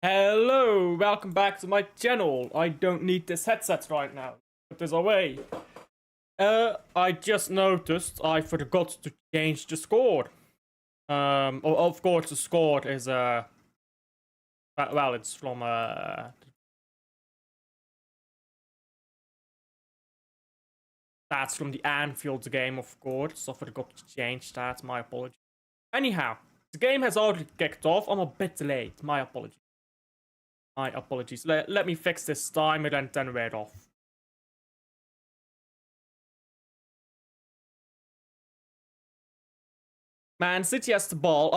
Hello, welcome back to my channel. I don't need this headset right now. Put this away. I just noticed I forgot to change the score. Of course the score is, well, it's from, that's from the Anfield game, of course. So I forgot to change that, my apologies. Anyhow, the game has already kicked off. I'm a bit late, my apologies. My apologies. Let me fix this timer and then we're off. Man City has the ball.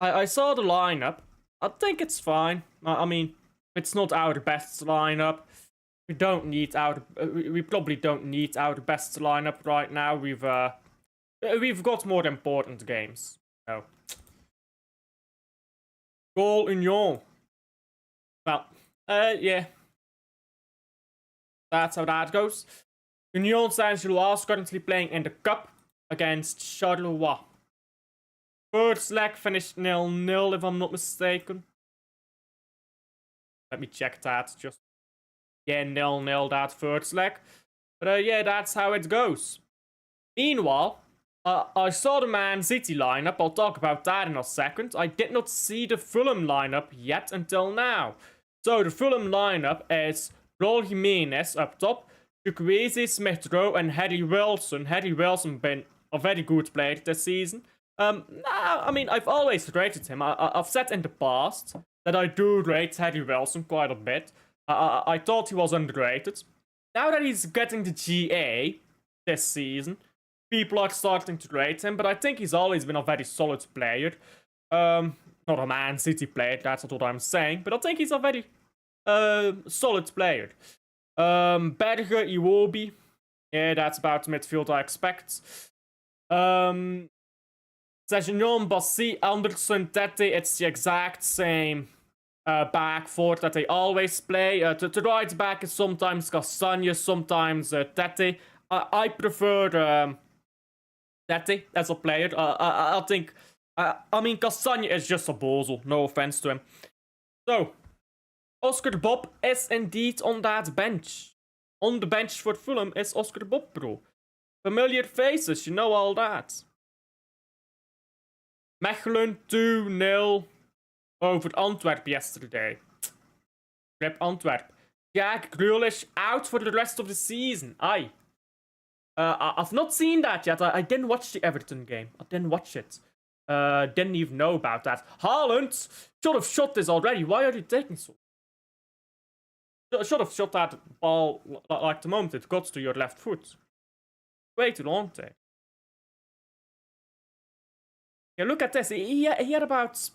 I saw the lineup. I think it's fine. I mean, it's not our best lineup. We don't need our. We probably don't need our best lineup right now. We've got more important games. No. Goal Union. Well, yeah. That's how that goes. Union Saint-Gilloise is currently playing in the cup against Charleroi. First leg finished 0-0, if I'm not mistaken. Let me check that. Just, yeah, 0-0 that first leg. But yeah, that's how it goes. Meanwhile, I saw the Man City lineup. I'll talk about that in a second. I did not see the Fulham lineup yet until now. So the Fulham lineup is Raul Jimenez up top, Chukwueze, Smith-Rowe, and Harry Wilson. Harry Wilson been a very good player this season. I mean, I've always rated him. I've said in the past that I do rate Harry Wilson quite a bit. I thought he was underrated. Now that he's getting the GA this season, people are starting to rate him, but I think he's always been a very solid player. Not a Man City player, that's not what I'm saying, but I think he's a very solid player. Berger, Iwobi, yeah, that's about the midfield I expect. Sejnon, Bassi, Anderson, Tete, it's the exact same back four that they always play. The right back is sometimes Castagna, sometimes Tete. I prefer Tete as a player. I think, I mean, Castagna is just a bozo, no offense to him. So, Oscar Bob is indeed on that bench. On the bench for Fulham is Oscar Bob, bro. Familiar faces, you know all that. Mechelen 2-0 over Antwerp yesterday. Rip Antwerp. Jack Grealish out for the rest of the season. Aye. I've not seen that yet. I didn't watch the Everton game. I didn't watch it. Didn't even know about that. Haaland should have shot this already. Why are you taking so? Should have shot that ball like the moment it got to your left foot. Way too long there. Yeah, look at this. He had about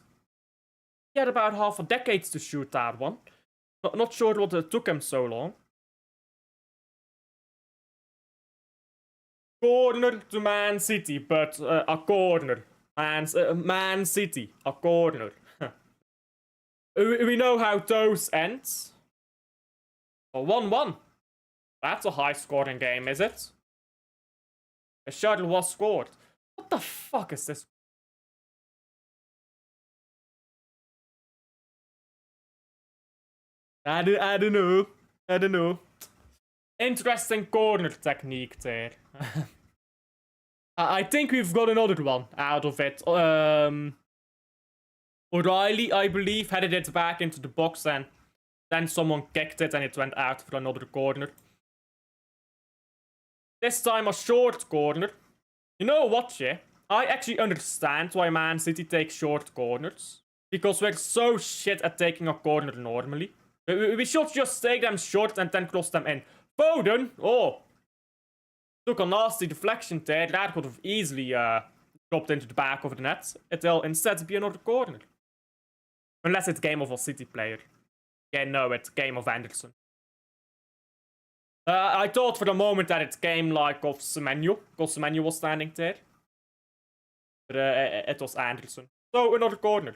half a decade to shoot that one. Not sure what it took him so long. Corner to Man City, but a corner. Man City, a corner. We know how those end. 1-1. That's a high-scoring game, is it? A shuttle was scored. What the fuck is this? I don't know. I don't know. Interesting corner technique there. I think we've got another one out of it. O'Reilly, I believe, headed it back into the box and then someone kicked it and it went out for another corner. This time a short corner. You know what, yeah? I actually understand why Man City takes short corners. Because we're so shit at taking a corner normally. We should just take them short and then cross them in. Foden! Oh! Took a nasty deflection there. That could have easily dropped into the back of the net. It'll instead be another corner. Unless it's game of a City player. Yeah, no, it's game of Anderson. I thought for the moment that it's game like of Semenyo, because Semenyo was standing there. But it was Anderson. So, another corner.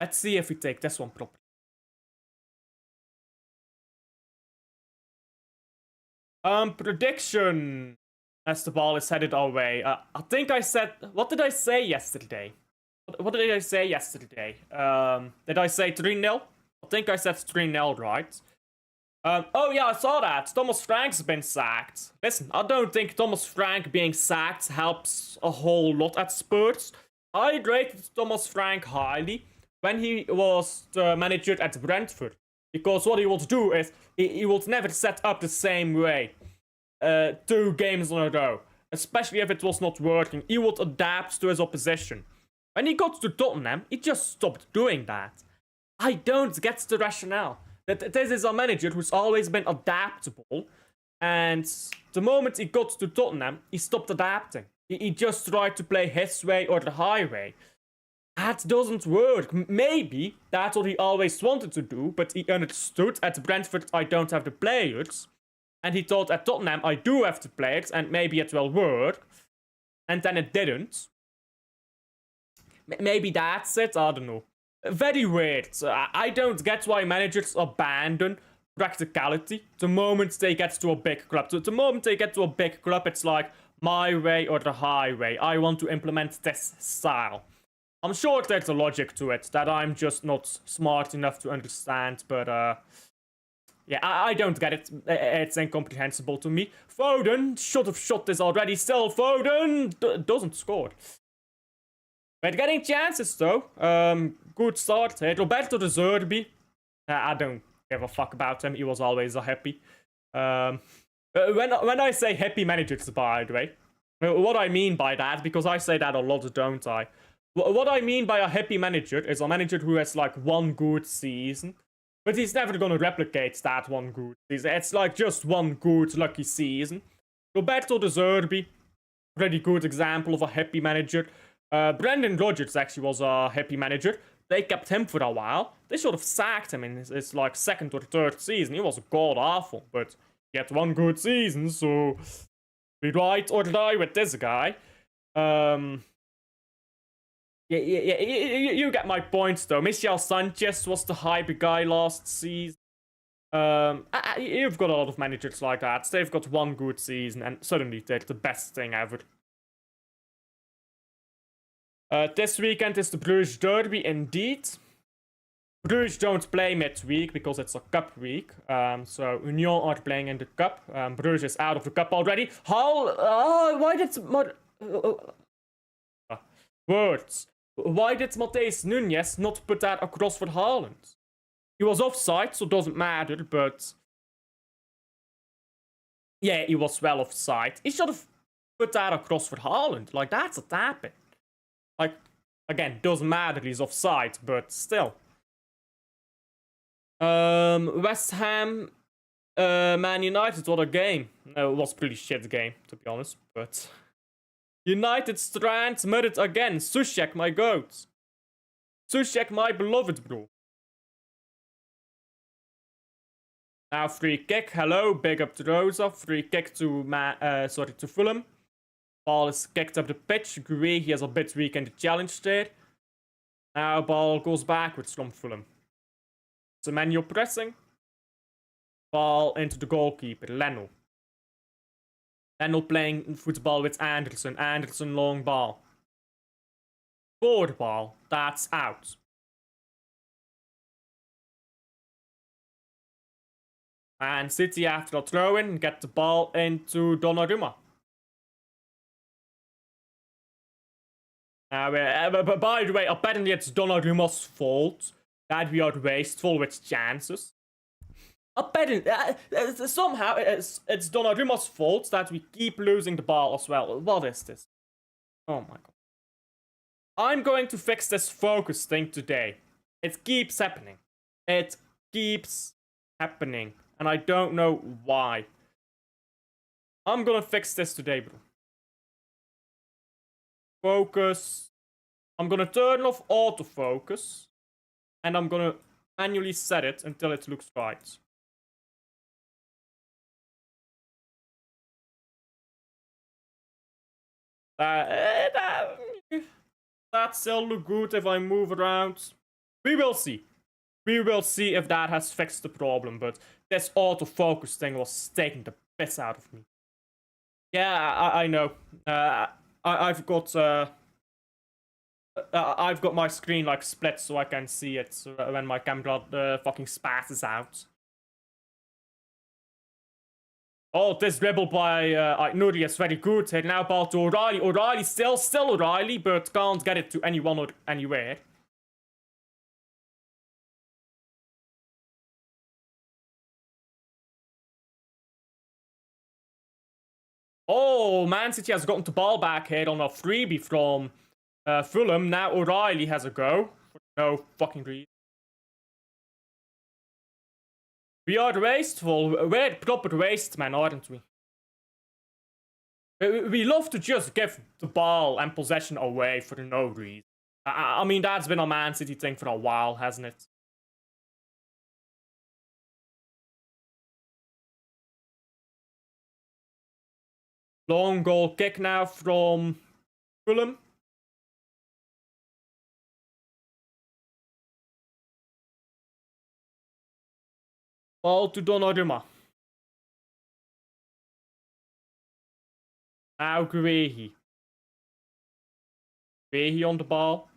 Let's see if we take this one properly. Prediction. as the ball is headed our way. I think I said... What did I say yesterday? What did I say yesterday? Did I say 3-0? I think I said 3-0, right? Oh yeah, I saw that. Thomas Frank's been sacked. Listen, I don't think Thomas Frank being sacked helps a whole lot at Spurs. I rated Thomas Frank highly when he was the manager at Brentford. Because what he would do is, he would never set up the same way 2 games in a row. Especially if it was not working. He would adapt to his opposition. When he got to Tottenham, he just stopped doing that. I don't get the rationale. That this is a manager who's always been adaptable. And the moment he got to Tottenham, he stopped adapting. He just tried to play his way or the highway. That doesn't work. Maybe that's what he always wanted to do, but he understood at Brentford I don't have the players. And he thought at Tottenham I do have the players and maybe it will work. And then it didn't. Maybe that's it, I don't know. Very weird. I don't get why managers abandon practicality the moment they get to a big club. The moment they get to a big club, it's like my way or the highway. I want to implement this style. I'm sure there's a logic to it that I'm just not smart enough to understand, but yeah, I don't get it. It's incomprehensible to me. Foden should have shot this already. Still, Foden doesn't score. But getting chances though. Good start here. Roberto De Zerbi. I don't give a fuck about him. He was always a happy. When I say happy managers, by the way, what I mean by that, because I say that a lot, don't I? What I mean by a happy manager is a manager who has like one good season, but he's never gonna replicate that one good season. It's like just one good lucky season. Roberto De Zerbi, pretty good example of a happy manager. Brendan Rodgers actually was a happy manager. They kept him for a while. They should have sacked him in his like 2nd or 3rd season. He was god awful, but he had one good season, so we ride or die with this guy. Yeah, you get my points though. Michel Sanchez was the hype guy last season. You've got a lot of managers like that. They've got one good season and suddenly they're the best thing ever. This weekend is the Bruges Derby, indeed. Bruges don't play midweek because it's a cup week. So Union are playing in the cup. Bruges is out of the cup already. Why did... Words. Why did Matheus Nunes not put that across for Haaland? He was offside, so it doesn't matter, but... Yeah, he was well offside. He should have put that across for Haaland. Like, that's a tap-in. Like, again, doesn't matter, he's offside, but still. West Ham, Man United, what a game. It was a pretty shit game, to be honest, but... United Strand murdered again. Sushek, my goat. Sushek, my beloved, bro. Now free kick. Hello, big up to Rosa. Free kick to to Fulham. Ball is kicked up the pitch. Great, he has a bit weak in the challenge there. Now ball goes backwards from Fulham. Semenyo pressing. Ball into the goalkeeper, Leno. Leno playing football with Anderson. Anderson long ball. Forward ball. That's out. And City after a throw-in get the ball into Donnarumma. But by the way, apparently it's Donnarumma's fault that we are wasteful with chances. Apparently, somehow it's Donnarumma's fault that we keep losing the ball as well. What is this? Oh my god. I'm going to fix this focus thing today. It keeps happening. It keeps happening. And I don't know why. I'm gonna fix this today, bro. Focus. I'm gonna turn off autofocus. And I'm gonna manually set it until it looks right. That still look good if I move around. We will see. We will see if that has fixed the problem, but this autofocus thing was taking the piss out of me. Yeah, I know. I've got I've got my screen like split so I can see it when my camera fucking spasses out. Oh, this dribble by Nuri is very good. Here now ball to O'Reilly. O'Reilly still O'Reilly, but can't get it to anyone or anywhere. Oh, Man City has gotten the ball back here on a freebie from Fulham. Now O'Reilly has a go. For no fucking reason. We are wasteful. We're proper waste men, aren't we? We love to just give the ball and possession away for no reason. I mean, that's been a Man City thing for a while, hasn't it? Long goal kick now from Fulham. Ball to Donnarumma. Now Guehi. Guehi on the ball.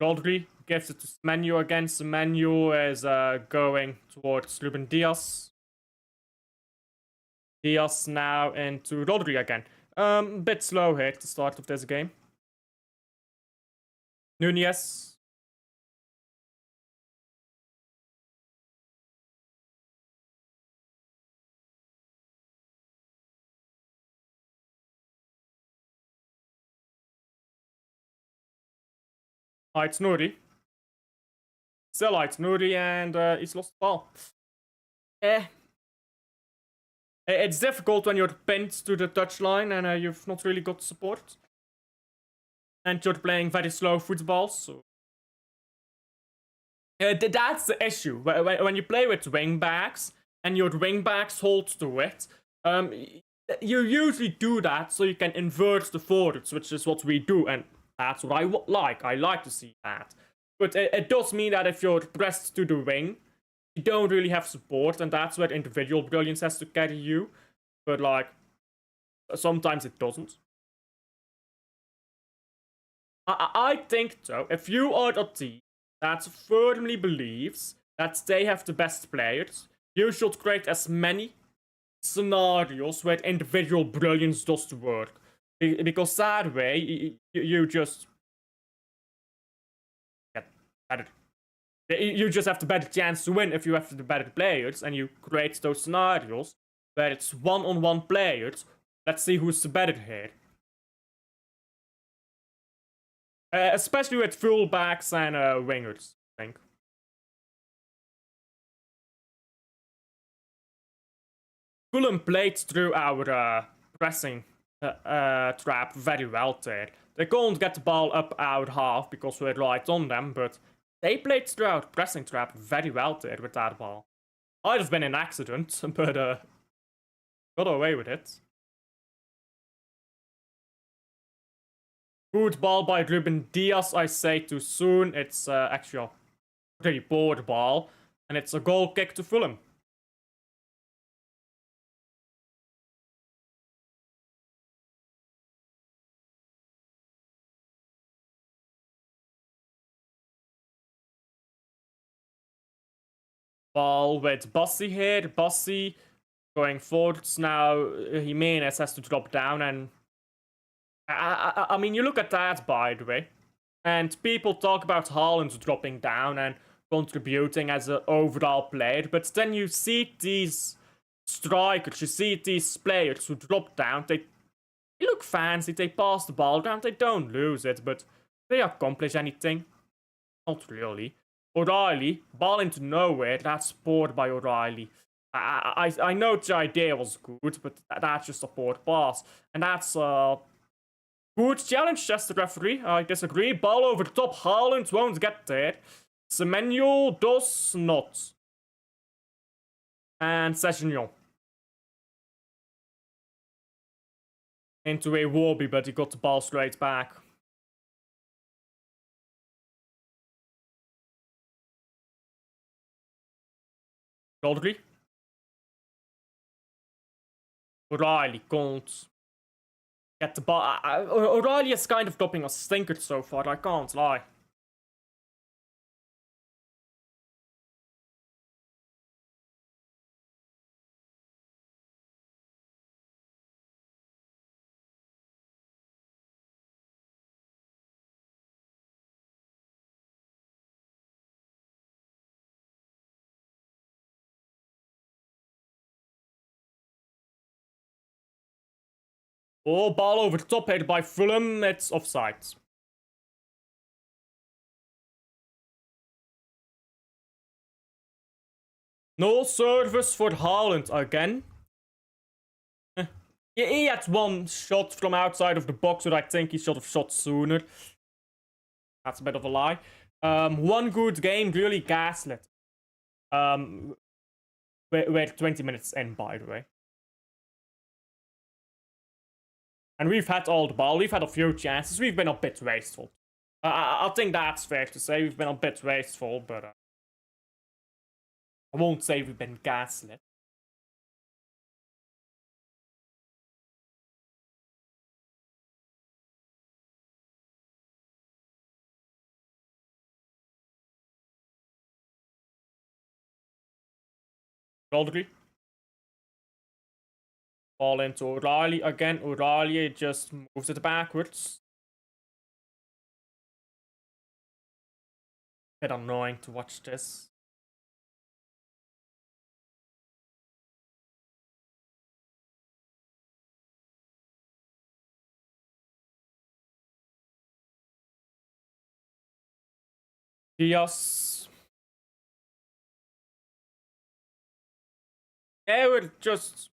Rodri gives it to Semenyo again. Semenyo is going towards Ruben Diaz. Diaz now into Rodri again. Bit slow here at the start of this game. Nunez. It's Nuri. Still it's Nuri and he's lost the ball. It's difficult when you're pinned to the touchline and you've not really got support. And you're playing very slow football, so... that's the issue. When you play with wingbacks, and your wingbacks hold to it, you usually do that so you can invert the forwards, which is what we do, and that's what I like. I like to see that. But it does mean that if you're pressed to the wing, you don't really have support, and that's where individual brilliance has to carry you. But, like, sometimes it doesn't. I think, though, if you are a team that firmly believes that they have the best players, you should create as many scenarios where individual brilliance does the work. Because that way, you just get better. You just have the better chance to win if you have the better players and you create those scenarios where it's one-on-one players. Let's see who's the better here. Especially with fullbacks and wingers, I think. Fulham played through our pressing trap very well there. They couldn't get the ball up our half because we're right on them, but they played through our pressing trap very well there with that ball. Might have been an accident, but got away with it. Good ball by Ruben Diaz, I say too soon. It's actually a pretty poor ball, and it's a goal kick to Fulham. Ball with Bossy here. Bossy going forwards now. Jimenez has to drop down, and I mean, you look at that, by the way, and people talk about Haaland dropping down and contributing as an overall player, but then you see these strikers, you see these players who drop down, they look fancy, they pass the ball around, they don't lose it, but they accomplish anything? Not really. O'Reilly, ball into nowhere, that's poor by O'Reilly. I know the idea was good, but that's just a poor pass. And that's good challenge, just the referee. I disagree. Ball over the top, Haaland won't get there. Semenyo does not. And Sessegnon. Into a Warby, but he got the ball straight back. Rodri. O'Reilly can't get the ball. O'Reilly is kind of dropping a stinker so far, I can't lie. Oh, ball over the top, headed by Fulham. It's offside. No service for Haaland again. He had one shot from outside of the box, but I think he should have shot sooner. That's a bit of a lie. One good game, really gaslit. We're 20 minutes in, by the way. And we've had all the ball, we've had a few chances, we've been a bit wasteful. I think that's fair to say, we've been a bit wasteful, but I won't say we've been gaslit. Rodri. Ball into O'Reilly again. O'Reilly just moves it backwards. Bit annoying to watch this. Diaz. Yeah, we're just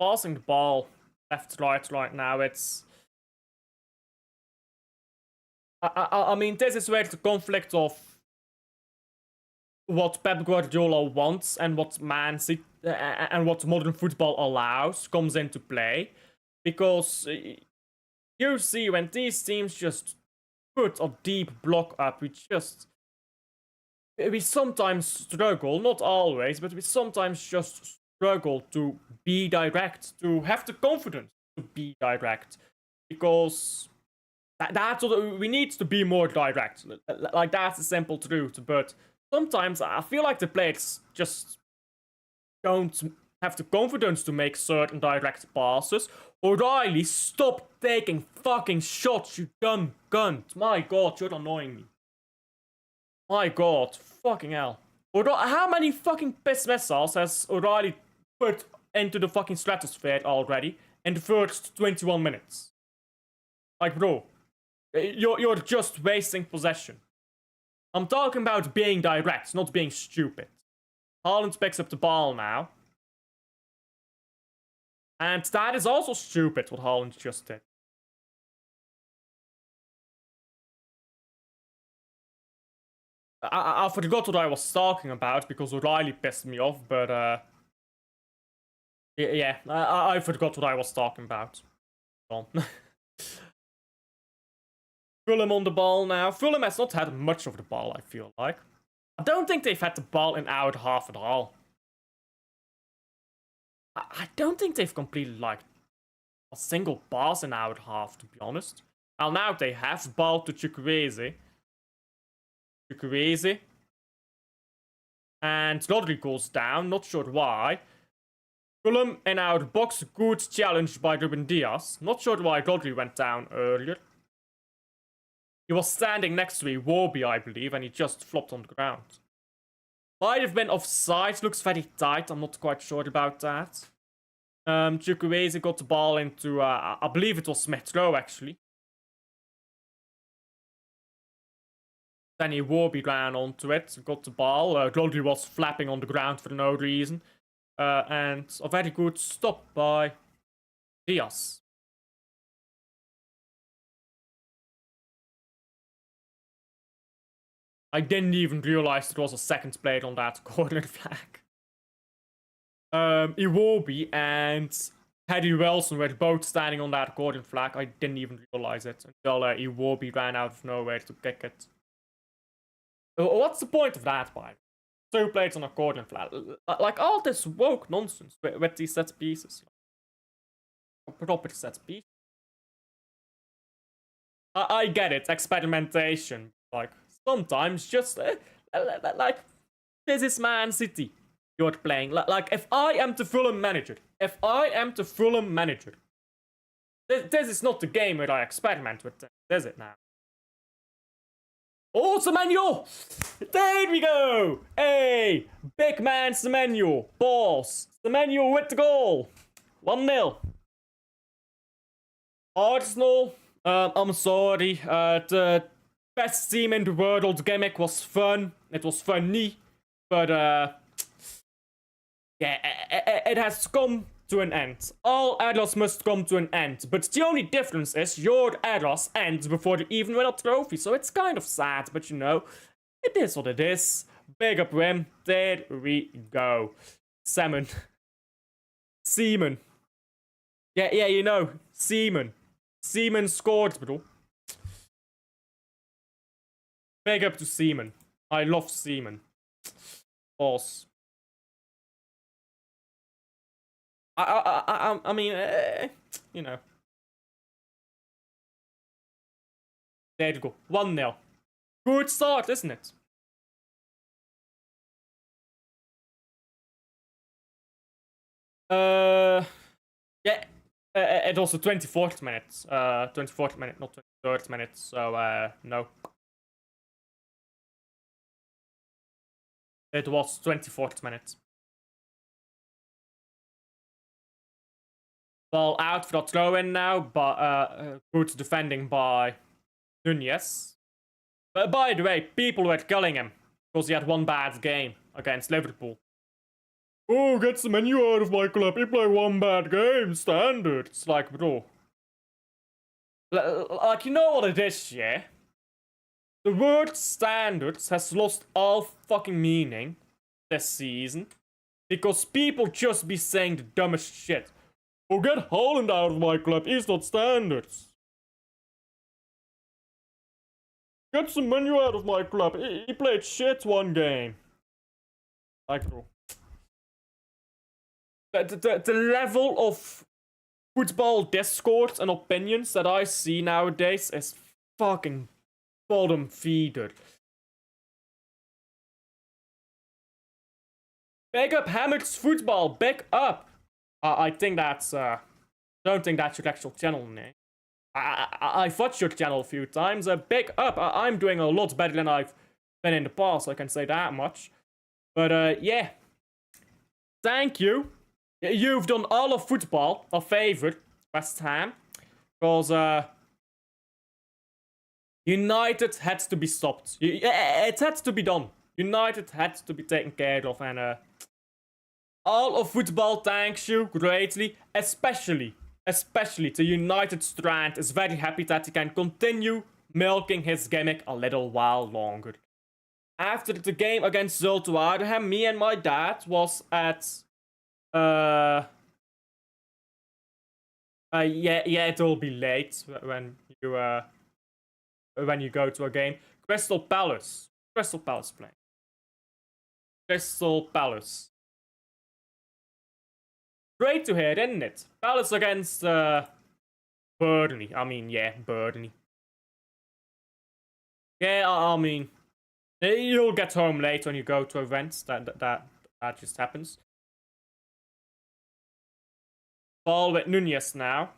passing the ball left, right now. It's... I mean, this is where the conflict of what Pep Guardiola wants and what Man City and what modern football allows comes into play. Because you see, when these teams just put a deep block up, we sometimes struggle, not always, but we sometimes just struggle to be direct, to have the confidence to be direct, because that's what we need, to be more direct. Like, that's the simple truth. But sometimes I feel like the players just don't have the confidence to make certain direct passes. O'Reilly, stop taking fucking shots, you dumb cunt. My god, you're annoying me. My god, fucking hell. How many fucking piss missiles has O'Reilly put into the fucking stratosphere already in the first 21 minutes? Like, bro, you're just wasting possession. I'm talking about being direct, not being stupid. Haaland picks up the ball now. And that is also stupid, what Haaland just did. I forgot what I was talking about because O'Reilly pissed me off, but yeah, I forgot what I was talking about. Fulham on the ball now. Fulham has not had much of the ball, I feel like. I don't think they've had the ball in our half at all. I don't think they've completed, like, a single pass in our half, to be honest. Well, now they have ball to Chukwueze. And Rodri goes down, not sure why. Fulham in our box, good challenge by Ruben Diaz. Not sure why Rodri went down earlier. He was standing next to Iwobi, I believe, and he just flopped on the ground. Might have been offside, looks very tight, I'm not quite sure about that. Chukwueze got the ball into, I believe it was Smith Rowe, actually. Then Iwobi ran onto it, got the ball. Rodri was flapping on the ground for no reason. And a very good stop by Diaz. I didn't even realize there was a second player on that corner flag. Iwobi and Paddy Wilson were both standing on that corner flag. I didn't even realize it until Iwobi ran out of nowhere to kick it. What's the point of that, by the way? 2 plates on accordion flat. Like all this woke nonsense with these set pieces. Proper set pieces. I get it, experimentation. Like, sometimes just, like, this is Man City you're playing. Like, if I am the Fulham manager, this is not the game where I experiment with them, is it now? Oh, Semenyo! There we go! Hey! Big man Semenyo. Boss. Semenyo with the goal. 1-0. Arsenal. I'm sorry. The best team in the world gimmick was fun. It was funny. But, yeah, it has come to an end. All eras must come to an end. But the only difference is your eras end before they even win a trophy. So it's kind of sad, but you know, it is what it is. Big up Wim. There we go. Seaman. Yeah, you know. Seaman scored, bro. Big up to Seaman. I love Seaman. Boss. I mean, you know. There you go. 1-0. Good start, isn't it? Yeah. It was the 24th minute. 24th minute, not 23rd minute. So, no. It was 24th minute. Ball out for the throw-in now, but good defending by Nunez. By the way, people were killing him because he had one bad game against Liverpool. Oh, get the menu out of my club. He played one bad game. Standard. It's like, bro. Like, you know what it is, yeah? The word standards has lost all fucking meaning this season because people just be saying the dumbest shit. Oh, get Haaland out of my club. He's not standards. Get some menu out of my club. He played shit one game. Like, bro. The level of football discourse and opinions that I see nowadays is fucking bottom feeder. Big up Hammered's football. Big up. I think that's don't think that's your actual channel name. I've watched your channel a few times. Big up. I'm doing a lot better than I've been in the past. I can say that much. But yeah. Thank you. You've done all of football a favor, West Ham, because United had to be stopped. It had to be done. United had to be taken care of, and all of football thanks you greatly, especially the United Strand is very happy that he can continue milking his gimmick a little while longer. After the game against Zulte Waregem, me and my dad was at yeah, it will be late when you go to a game. Crystal Palace playing. Crystal Palace. Great to hear, isn't it? Palace against Burnley. I mean, yeah, Burnley. Yeah, I mean, you'll get home late when you go to events. That just happens. Ball with Nunez now.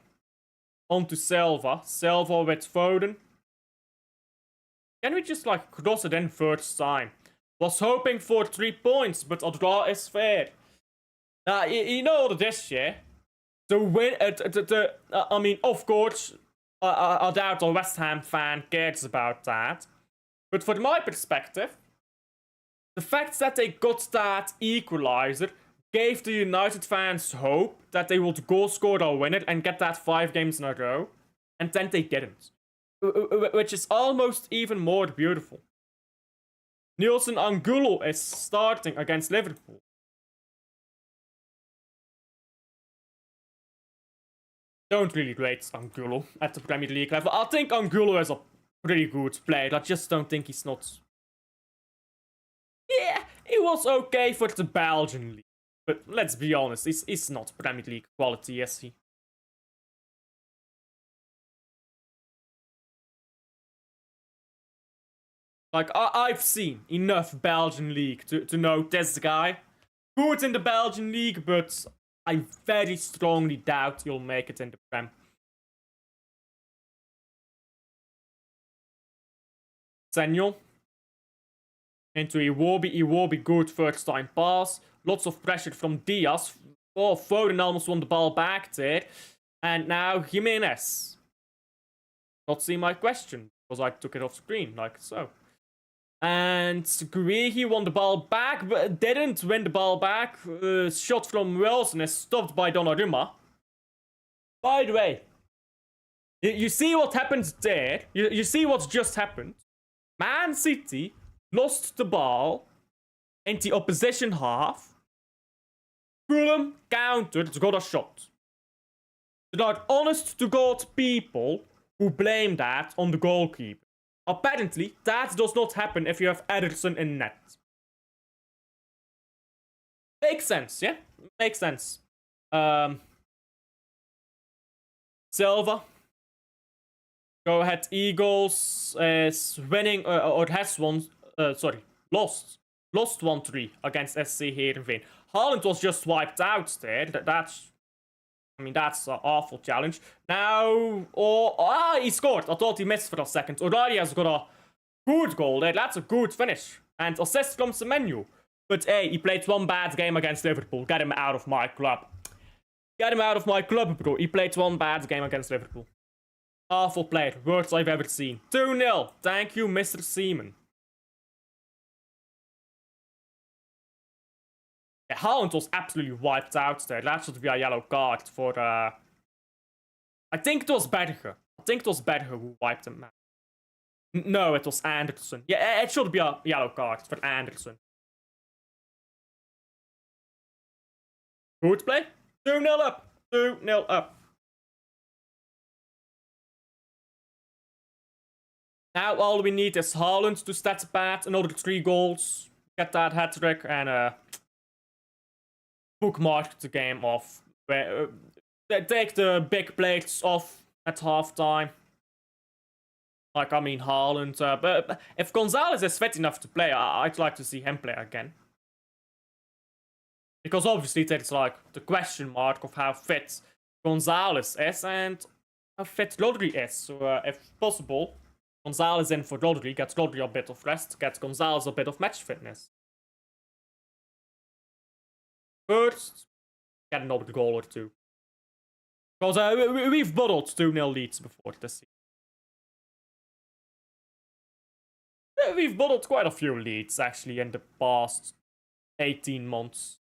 On to Silva. Silva with Foden. Can we just, like, cross it in first time? Was hoping for 3 points, but a draw is fair. You know what it is, yeah? The win... I mean, of course, I doubt a West Ham fan cares about that. But from my perspective, the fact that they got that equalizer gave the United fans hope that they would goal score or win it and get that 5 games in a row. And then they didn't. Which is almost even more beautiful. Nielsen Angulo is starting against Liverpool. Don't really rate Angulo at the Premier League level. I think Angulo is a pretty good player. I just don't think he's not... Yeah, he was okay for the Belgian league. But let's be honest, he's not Premier League quality, is he? Like, I've seen enough Belgian league to know this guy. Good in the Belgian league, but I very strongly doubt he'll make it in the Prem. Samuel into Iwobi, good first time pass. Lots of pressure from Diaz. Oh, Foden almost won the ball back there. And now Jimenez. Not see my question, because I took it off screen, like so. And Guehi won the ball back, but didn't win the ball back. Shot from Wilson is stopped by Donnarumma. By the way, you see what happened there? You see what's just happened? Man City lost the ball in the opposition half. Fulham countered, got a shot. There are honest to God people who blame that on the goalkeeper. Apparently, that does not happen if you have Ederson in net. Makes sense, yeah? Makes sense. Silva. Go ahead, Eagles is winning, or has won, lost 1-3 against SC Heerenveen. Haaland was just wiped out there. That's an awful challenge. Now, he scored. I thought he missed for a second. O'Reilly has got a good goal there. That's a good finish. And assist from Semenyo. But hey, he played one bad game against Liverpool. Get him out of my club. Get him out of my club, bro. He played one bad game against Liverpool. Awful player. Worst I've ever seen. 2-0. Thank you, Mr. Seaman. Yeah, Haaland was absolutely wiped out there. That should be a yellow card for, I think it was Berger. Who wiped him out. No, it was Anderson. Yeah, it should be a yellow card for Anderson. Good play. 2-0 up. 2-0 up. Now all we need is Haaland to stat pad, another 3 goals, get that hat-trick, and bookmark the game off. Take the big plates off at halftime. Like, I mean, Haaland. But if Gonzalez is fit enough to play, I'd like to see him play again. Because obviously there's like the question mark of how fit Gonzalez is and how fit Rodri is. So if possible, Gonzalez in for Rodri, gets Rodri a bit of rest, gets Gonzalez a bit of match fitness. First, get another goal or two. Because we've bottled 2-0 leads before this season. We've bottled quite a few leads, actually, in the past 18 months.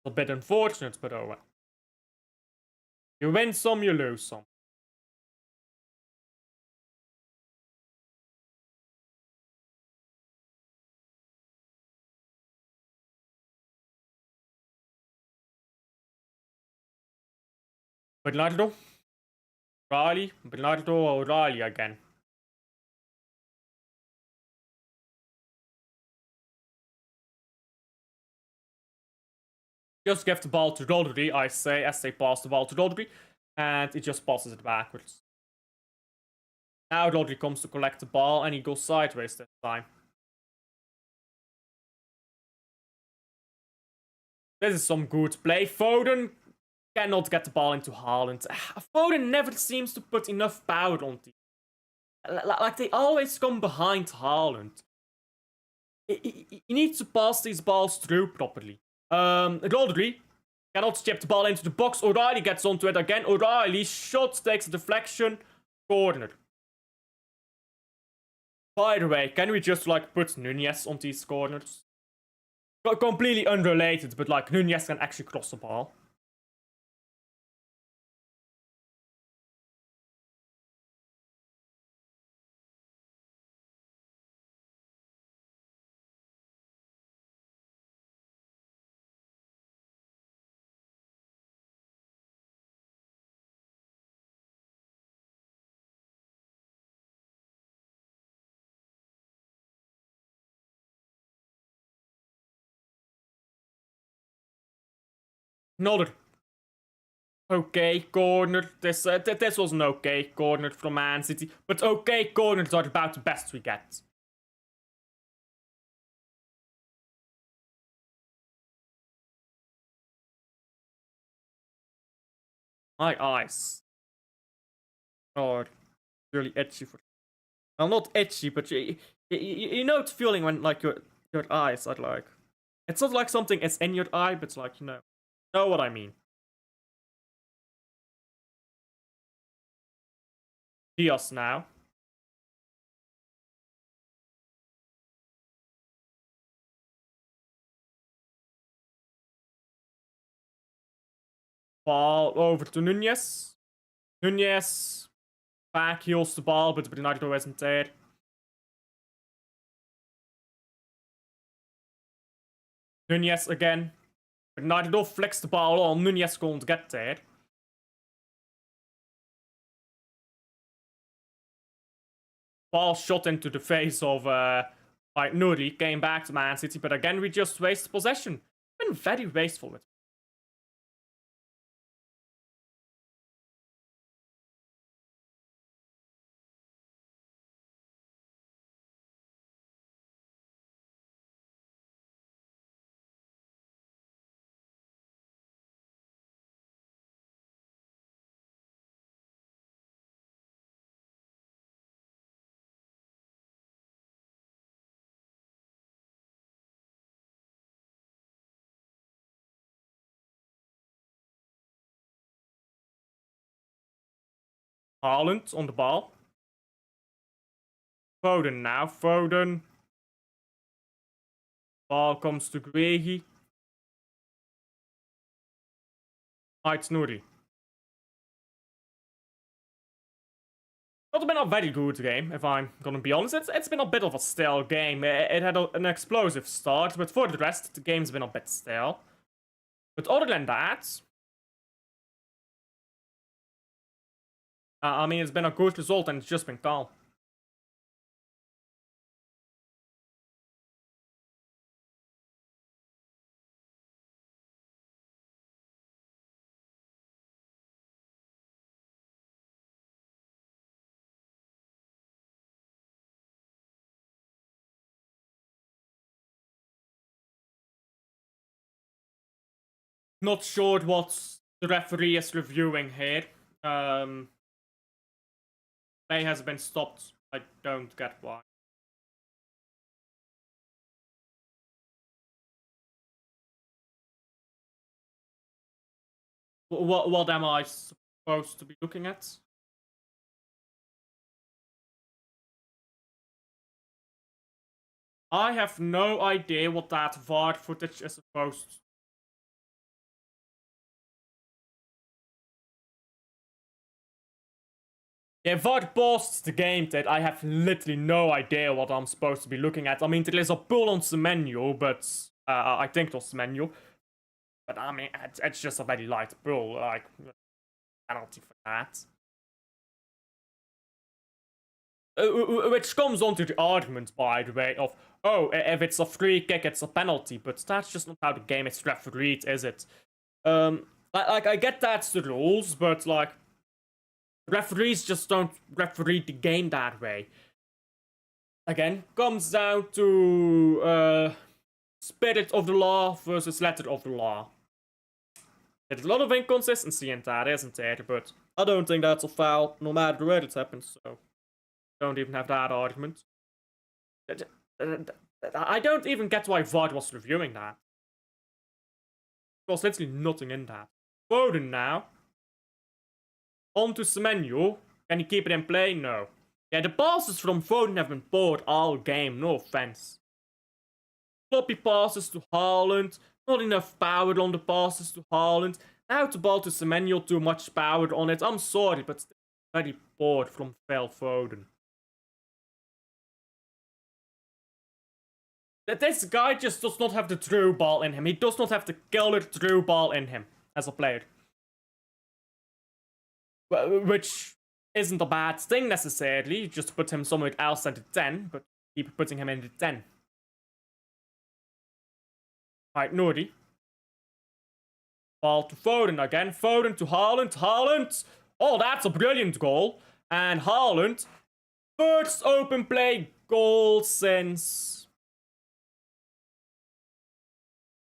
A bit unfortunate, but oh well. You win some, you lose some. Bernardo. O'Reilly again. Just give the ball to Rodri, I say, as they pass the ball to Rodri, and he just passes it backwards. Now Rodri comes to collect the ball, and he goes sideways this time. This is some good play. Foden cannot get the ball into Haaland. Foden never seems to put enough power on team. Like, they always come behind Haaland. He needs to pass these balls through properly. Rodri cannot chip the ball into the box. O'Reilly gets onto it again. O'Reilly shot, takes a deflection. Corner. By the way, can we just like put Nunez on these corners? Completely unrelated, but like Nunez can actually cross the ball. Another okay corner. This was an okay corner from Man City, but okay corners are about the best we get. My eyes are really itchy for. Well, not itchy, but you know the feeling when like your eyes are like. It's not like something is in your eye, but it's like know what I mean. Diaz now. Ball over to Nunez. Nunez back heels the ball, but Bernardo isn't there. Nunez again. Bernardo flicks the ball on. Nunez can't get there. Ball shot into the face of Nuri. Came back to Man City, but again we just waste possession. Been very wasteful with. Haaland on the ball. Foden now. Foden. Ball comes to Guehi. It's Nuri. Not been a very good game, if I'm gonna be honest. It's been a bit of a stale game. It had an explosive start, but for the rest, the game's been a bit stale. But other than that, I mean, it's been a good result and it's just been calm. Not sure what the referee is reviewing here. Play has been stopped. I don't get why. What am I supposed to be looking at? I have no idea what that VAR footage is supposed to. Yeah, VAR paused the game that I have literally no idea what I'm supposed to be looking at. I mean, there is a pull on the menu, but I think it was the menu. But I mean, it's just a very light pull, like penalty for that. Which comes onto the argument, by the way, of if it's a free kick, it's a penalty. But that's just not how the game is refereed, is it? Like I get that's the rules, but like referees just don't referee the game that way. Again, comes down to spirit of the law versus letter of the law. There's a lot of inconsistency in that, isn't there? But I don't think that's a foul, no matter where it happens. So don't even have that argument. I don't even get why VAR was reviewing that. There was literally nothing in that. Foden now. On to Semenyo. Can he keep it in play? No. Yeah, the passes from Foden have been poor all game, no offense. Floppy passes to Haaland. Not enough power on the passes to Haaland. Now the ball to Semenyo, too much power on it. I'm sorry, but very poor from Phil Foden. This guy just does not have the through ball in him. He does not have the killer through ball in him as a player. Which isn't a bad thing necessarily. Just put him somewhere else at the 10, but keep putting him in the 10. Alright, Nuri. Ball to Foden again. Foden to Haaland. Haaland. Oh, that's a brilliant goal. And Haaland, first open play goal since...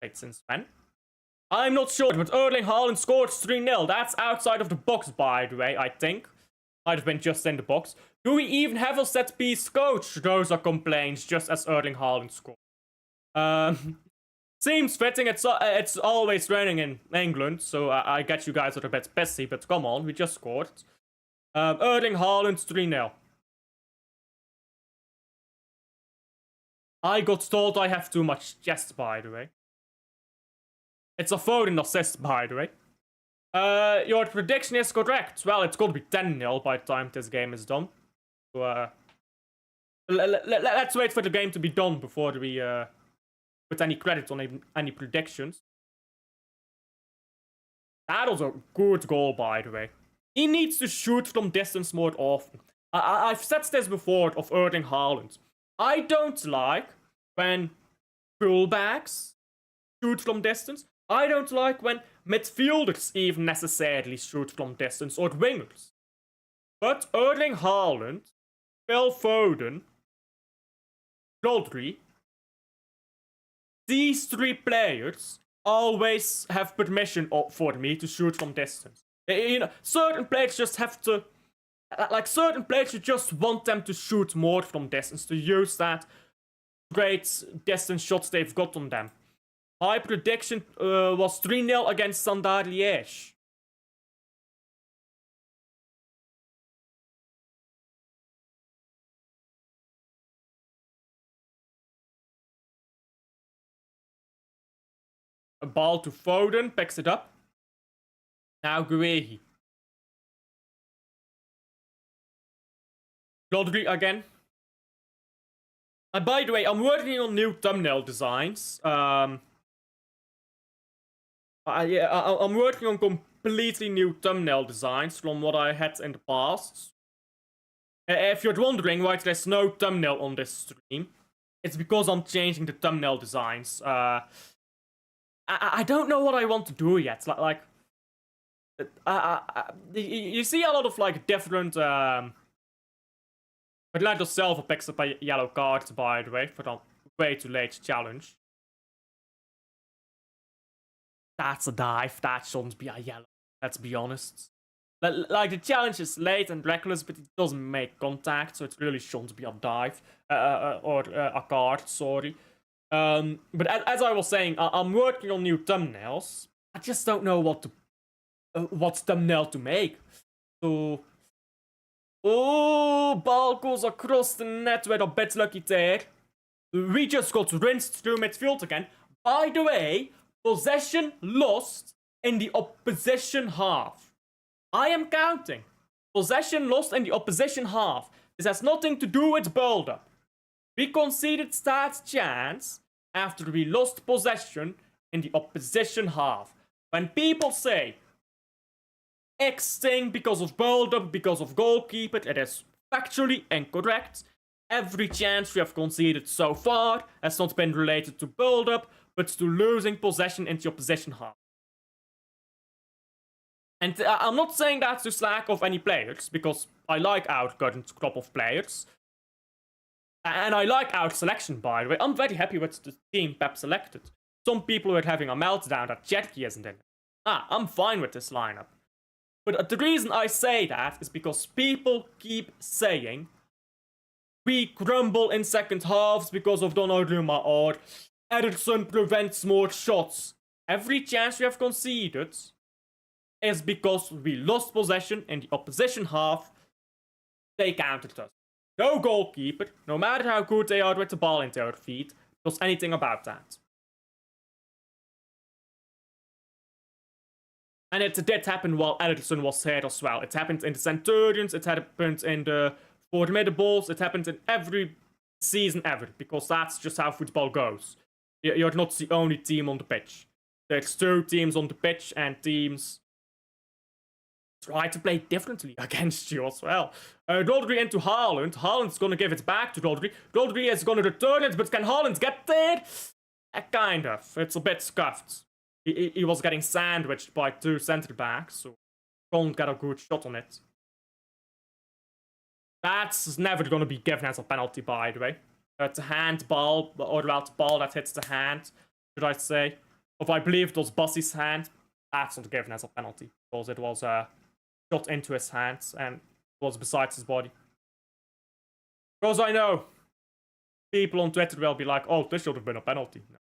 Wait, since when? I'm not sure, but Erling Haaland scored 3-0. That's outside of the box, by the way, I think. Might have been just in the box. Do we even have a set piece coach? Those are complaints, just as Erling Haaland scored. Seems fitting. It's always raining in England, so I get you guys are a bit pissy, but come on, we just scored. Erling Haaland 3-0. I got told I have too much chest, by the way. It's a Foden assist, by the way. Your prediction is correct. Well, it's gonna be 10-0 by the time this game is done. So, let's wait for the game to be done before we put any credit on any predictions. That was a good goal, by the way. He needs to shoot from distance more often. I've said this before of Erling Haaland. I don't like when fullbacks shoot from distance. I don't like when midfielders even necessarily shoot from distance, or wingers. But Erling Haaland, Phil Foden, Rodri, these three players always have permission for me to shoot from distance. You know, certain players just have to... Like, certain players, you just want them to shoot more from distance, to use that great distance shots they've got on them. My prediction was 3-0 against Standard Liège. A ball to Foden, picks it up. Now Guehi. Rodri again. And by the way, I'm working on new thumbnail designs. I'm working on completely new thumbnail designs from what I had in the past. If you're wondering why there's no thumbnail on this stream, it's because I'm changing the thumbnail designs. I don't know what I want to do yet. You see a lot of like different. Atlanta Silva picks up a yellow card, by the way, for the way too late challenge. That's a dive. That shouldn't be a yellow. Let's be honest. Like, the challenge is late and reckless, but it doesn't make contact, so it really shouldn't be a dive. Or a card, sorry. But as I was saying, I'm working on new thumbnails. I just don't know what thumbnail to make. So... Oh, ball goes across the net. We're a bit lucky there. We just got rinsed through midfield again. By the way, possession lost in the opposition half. I am counting. Possession lost in the opposition half. This has nothing to do with build-up. We conceded that chance after we lost possession in the opposition half. When people say X thing because of build-up, because of goalkeeper, it is factually incorrect. Every chance we have conceded so far has not been related to build-up, but to losing possession in the opposition half. And I'm not saying that to slack off any players, because I like our current crop of players. And I like our selection, by the way. I'm very happy with the team Pep selected. Some people were having a meltdown that Cherky isn't in it. I'm fine with this lineup. But the reason I say that is because people keep saying we crumble in second halves because of Donnarumma, or Ederson prevents more shots. Every chance we have conceded is because we lost possession in the opposition half. They countered us. No goalkeeper, no matter how good they are with the ball in their feet, does anything about that. And it did happen while Ederson was here as well. It happened in the Centurions, it happened in the Formidables, it happened in every season ever, because that's just how football goes. You're not the only team on the pitch. There's two teams on the pitch, and teams try to play differently against you as well. Rodri into Haaland. Haaland's gonna give it back to Rodri. Rodri is gonna return it, but can Haaland get there? Kind of. It's a bit scuffed. He was getting sandwiched by 2 centre backs, so can't get a good shot on it. That's never gonna be given as a penalty, by the way. It's a handball, or well, it's a ball that hits the hand, should I say. If I believe it was Bussie's hand, that's not given as a penalty, because it was shot into his hands and was besides his body. Because I know people on Twitter will be like, oh, this should have been a penalty. No.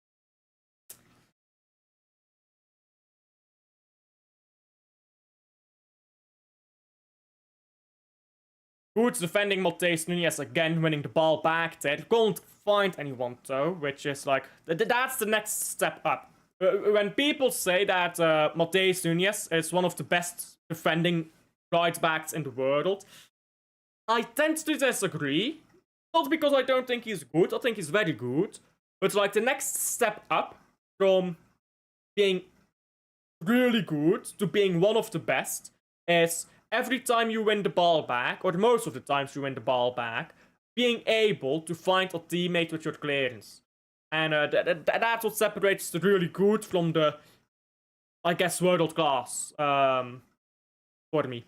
Good defending Matheus Nunes again, winning the ball back there. Can't find anyone though, which is like, that's the next step up. When people say that Matheus Nunes is one of the best defending right backs in the world, I tend to disagree. Not because I don't think he's good, I think he's very good. But like the next step up from being really good to being one of the best is every time you win the ball back, or most of the times you win the ball back, being able to find a teammate with your clearance. And that's what separates the really good from the, I guess, world class, for me.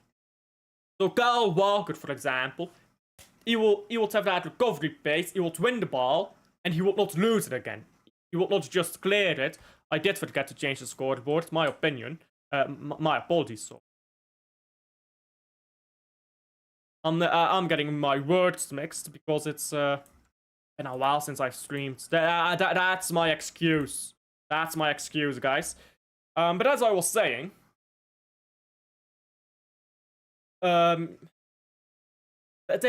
So Kyle Walker, for example, he will have that recovery pace, he will win the ball, and he will not lose it again. He will not just clear it. I did forget to change the scoreboard, my opinion. My apologies, so. I'm getting my words mixed because it's been a while since I've streamed. That's my excuse. That's my excuse, guys. But as I was saying, they're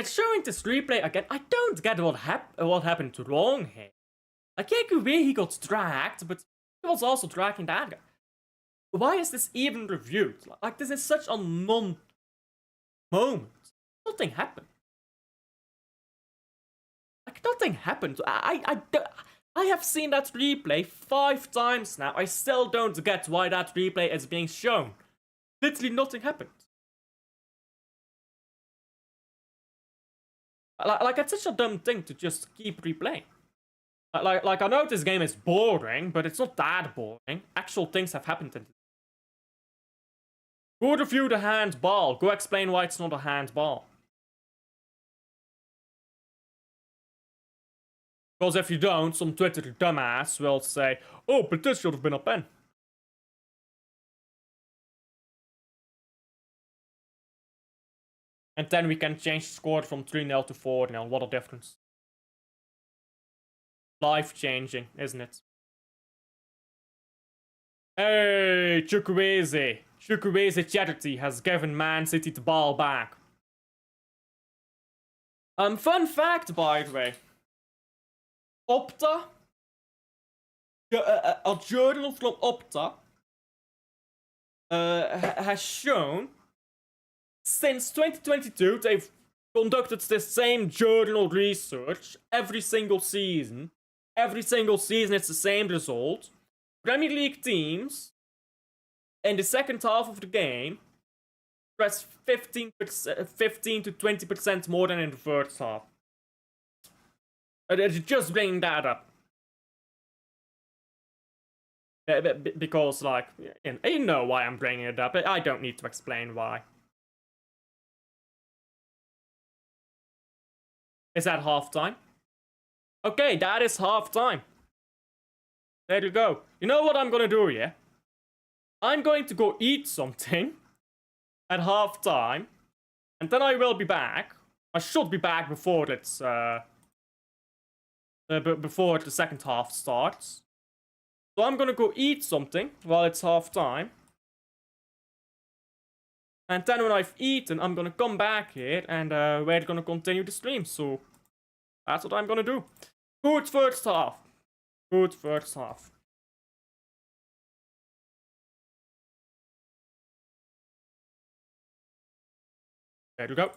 showing this replay again. I don't get what happened wrong here. Like, yeah, he got dragged, but he was also dragging that guy. Why is this even reviewed? Like, this is such a non-moment. Nothing happened. Like, nothing happened. I have seen that replay 5 times now. I still don't get why that replay is being shown. Literally nothing happened. Like, it's such a dumb thing to just keep replaying. Like, I know this game is boring, but it's not that boring. Actual things have happened in it. Go review the handball. Go explain why it's not a handball. Because if you don't, some Twitter dumbass will say, oh, but this should have been a pen. And then we can change the score from 3-0 to 4-0. What a difference. Life-changing, isn't it? Hey, Chukwueze. Chukwueze charity has given Man City the ball back. Fun fact, by the way. Opta, a journal from Opta, has shown since 2022 they've conducted this same journal research every single season. Every single season it's the same result. Premier League teams in the second half of the game press 15 to 20% more than in the first half. Just bringing that up. Because, like, you know why I'm bringing it up. I don't need to explain why. Is that halftime? Okay, that is halftime. There you go. You know what I'm gonna do here? I'm going to go eat something at halftime, and then I will be back. I should be back before it's before the second half starts. So I'm gonna go eat something while it's halftime. And then when I've eaten, I'm gonna come back here and we're gonna continue the stream. So that's what I'm gonna do. Good first half. Good first half. There you go.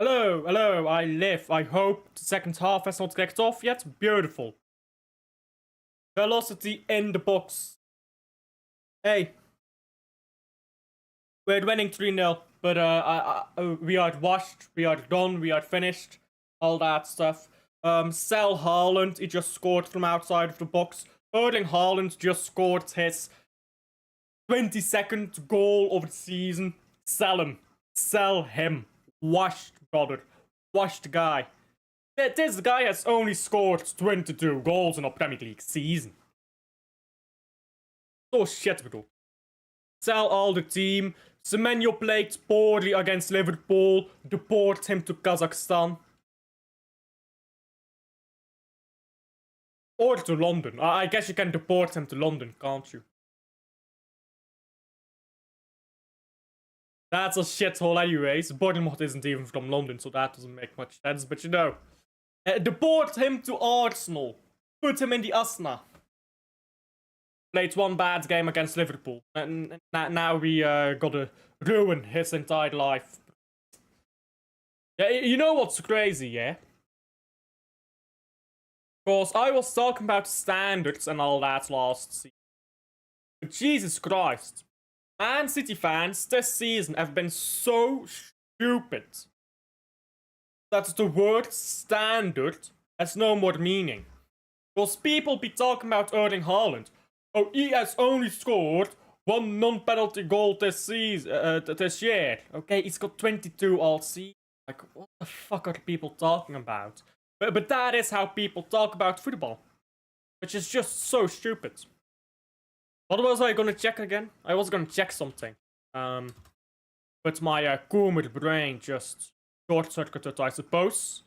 Hello, hello, I live. I hope the second half has not kicked off yet. Beautiful. Velocity in the box. Hey. We're winning 3-0, but we are washed, we are done, we are finished. All that stuff. Sell Haaland, he just scored from outside of the box. Erling Haaland just scored his 22nd goal of the season. Sell him. Sell him. Washed, brother. Washed guy. This guy has only scored 22 goals in a Premier League season. So shit, bro. Sell all the team. Semenyo played poorly against Liverpool. Deport him to Kazakhstan. Or to London. I guess you can deport him to London, can't you? That's a shithole anyways. Bournemouth isn't even from London, so that doesn't make much sense. But you know. Deport him to Arsenal. Put him in the Asna. Played one bad game against Liverpool. And now we gotta ruin his entire life. Yeah, you know what's crazy, yeah? Because I was talking about standards and all that last season. But Jesus Christ. Man City fans this season have been so stupid that the word standard has no more meaning. Because people be talking about Erling Haaland. Oh, he has only scored one non-penalty goal this season, this year. Okay, he's got 22 all season. Like, what the fuck are people talking about? But that is how people talk about football. Which is just so stupid. What was I gonna check again? I was gonna check something. But my Coomer brain just short-circuited, I suppose.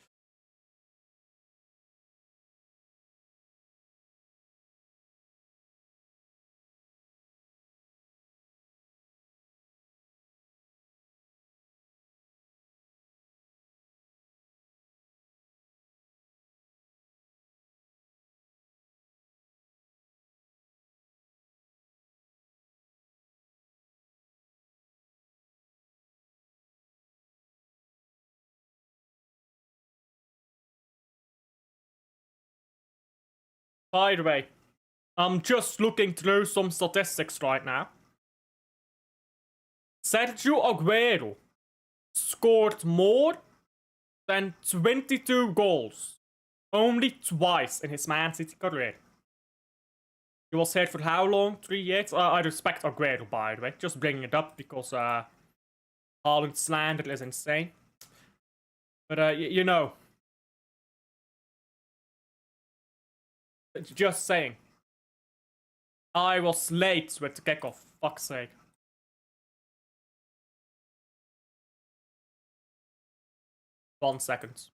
By the way, I'm just looking through some statistics right now. Sergio Aguero scored more than 22 goals only twice in his Man City career. He was here for how long? 3 years? I respect Aguero, by the way. Just bringing it up because Haaland's slander is insane. But you know, just saying. I was late with the kickoff. Fuck's sake. One second.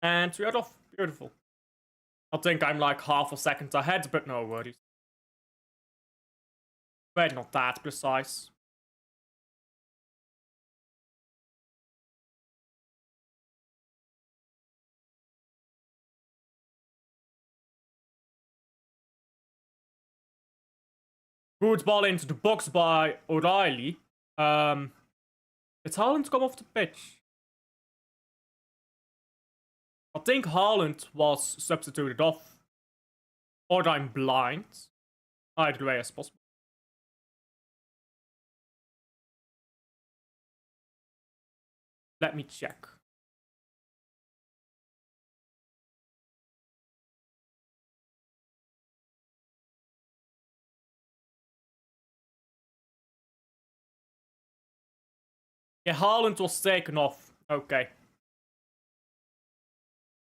And we are off. Beautiful. I think I'm like half a second ahead, but no worries. We're not that precise. Good ball into the box by O'Reilly. Did Haaland come off the pitch? I think Haaland was substituted off. Or I'm blind. Either way as possible. Let me check. Yeah, Haaland was taken off. Okay.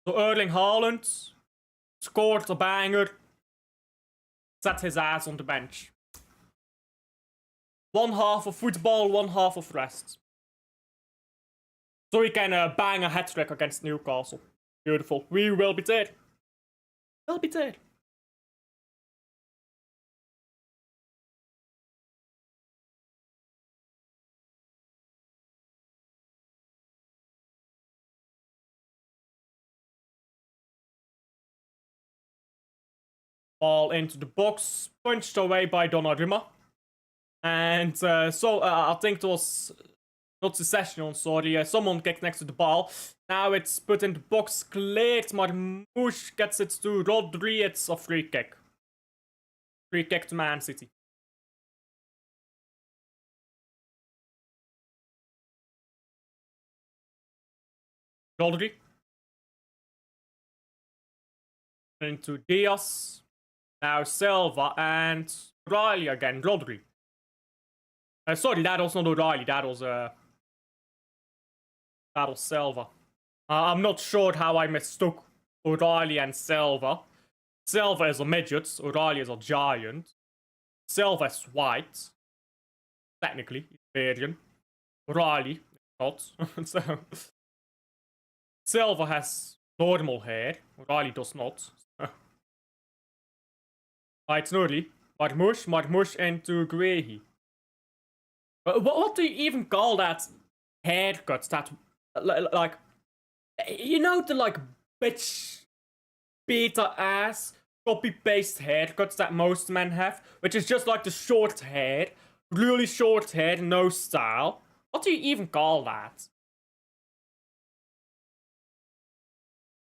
So Erling Haaland scored a banger. Set his ass on the bench. One half of football, one half of rest. So he can bang a hat-trick against Newcastle. Beautiful. We will be dead. We'll be dead. ball into the box, punched away by Donnarumma. And I think it was not Succession, sorry. Someone kicked next to the ball. Now it's put in the box, cleared. Marmouche gets it to Rodri. It's a free kick. Free kick to Man City. Rodri. Into Diaz. Now Silva and Riley again. Rodri. Sorry, that was not O'Reilly. That was Silva. I'm not sure how I mistook O'Reilly and Silva. Silva is a midget. O'Reilly is a giant. Silva is white. Technically, Iberian. O'Reilly not. So Silva has normal hair. O'Reilly does not. Right, Snorri. Marmouche into Guehi. What do you even call that haircut? That, like, you know, the, like, bitch, beta ass, copy paste haircuts that most men have, which is just like the short hair, really short hair, no style. What do you even call that?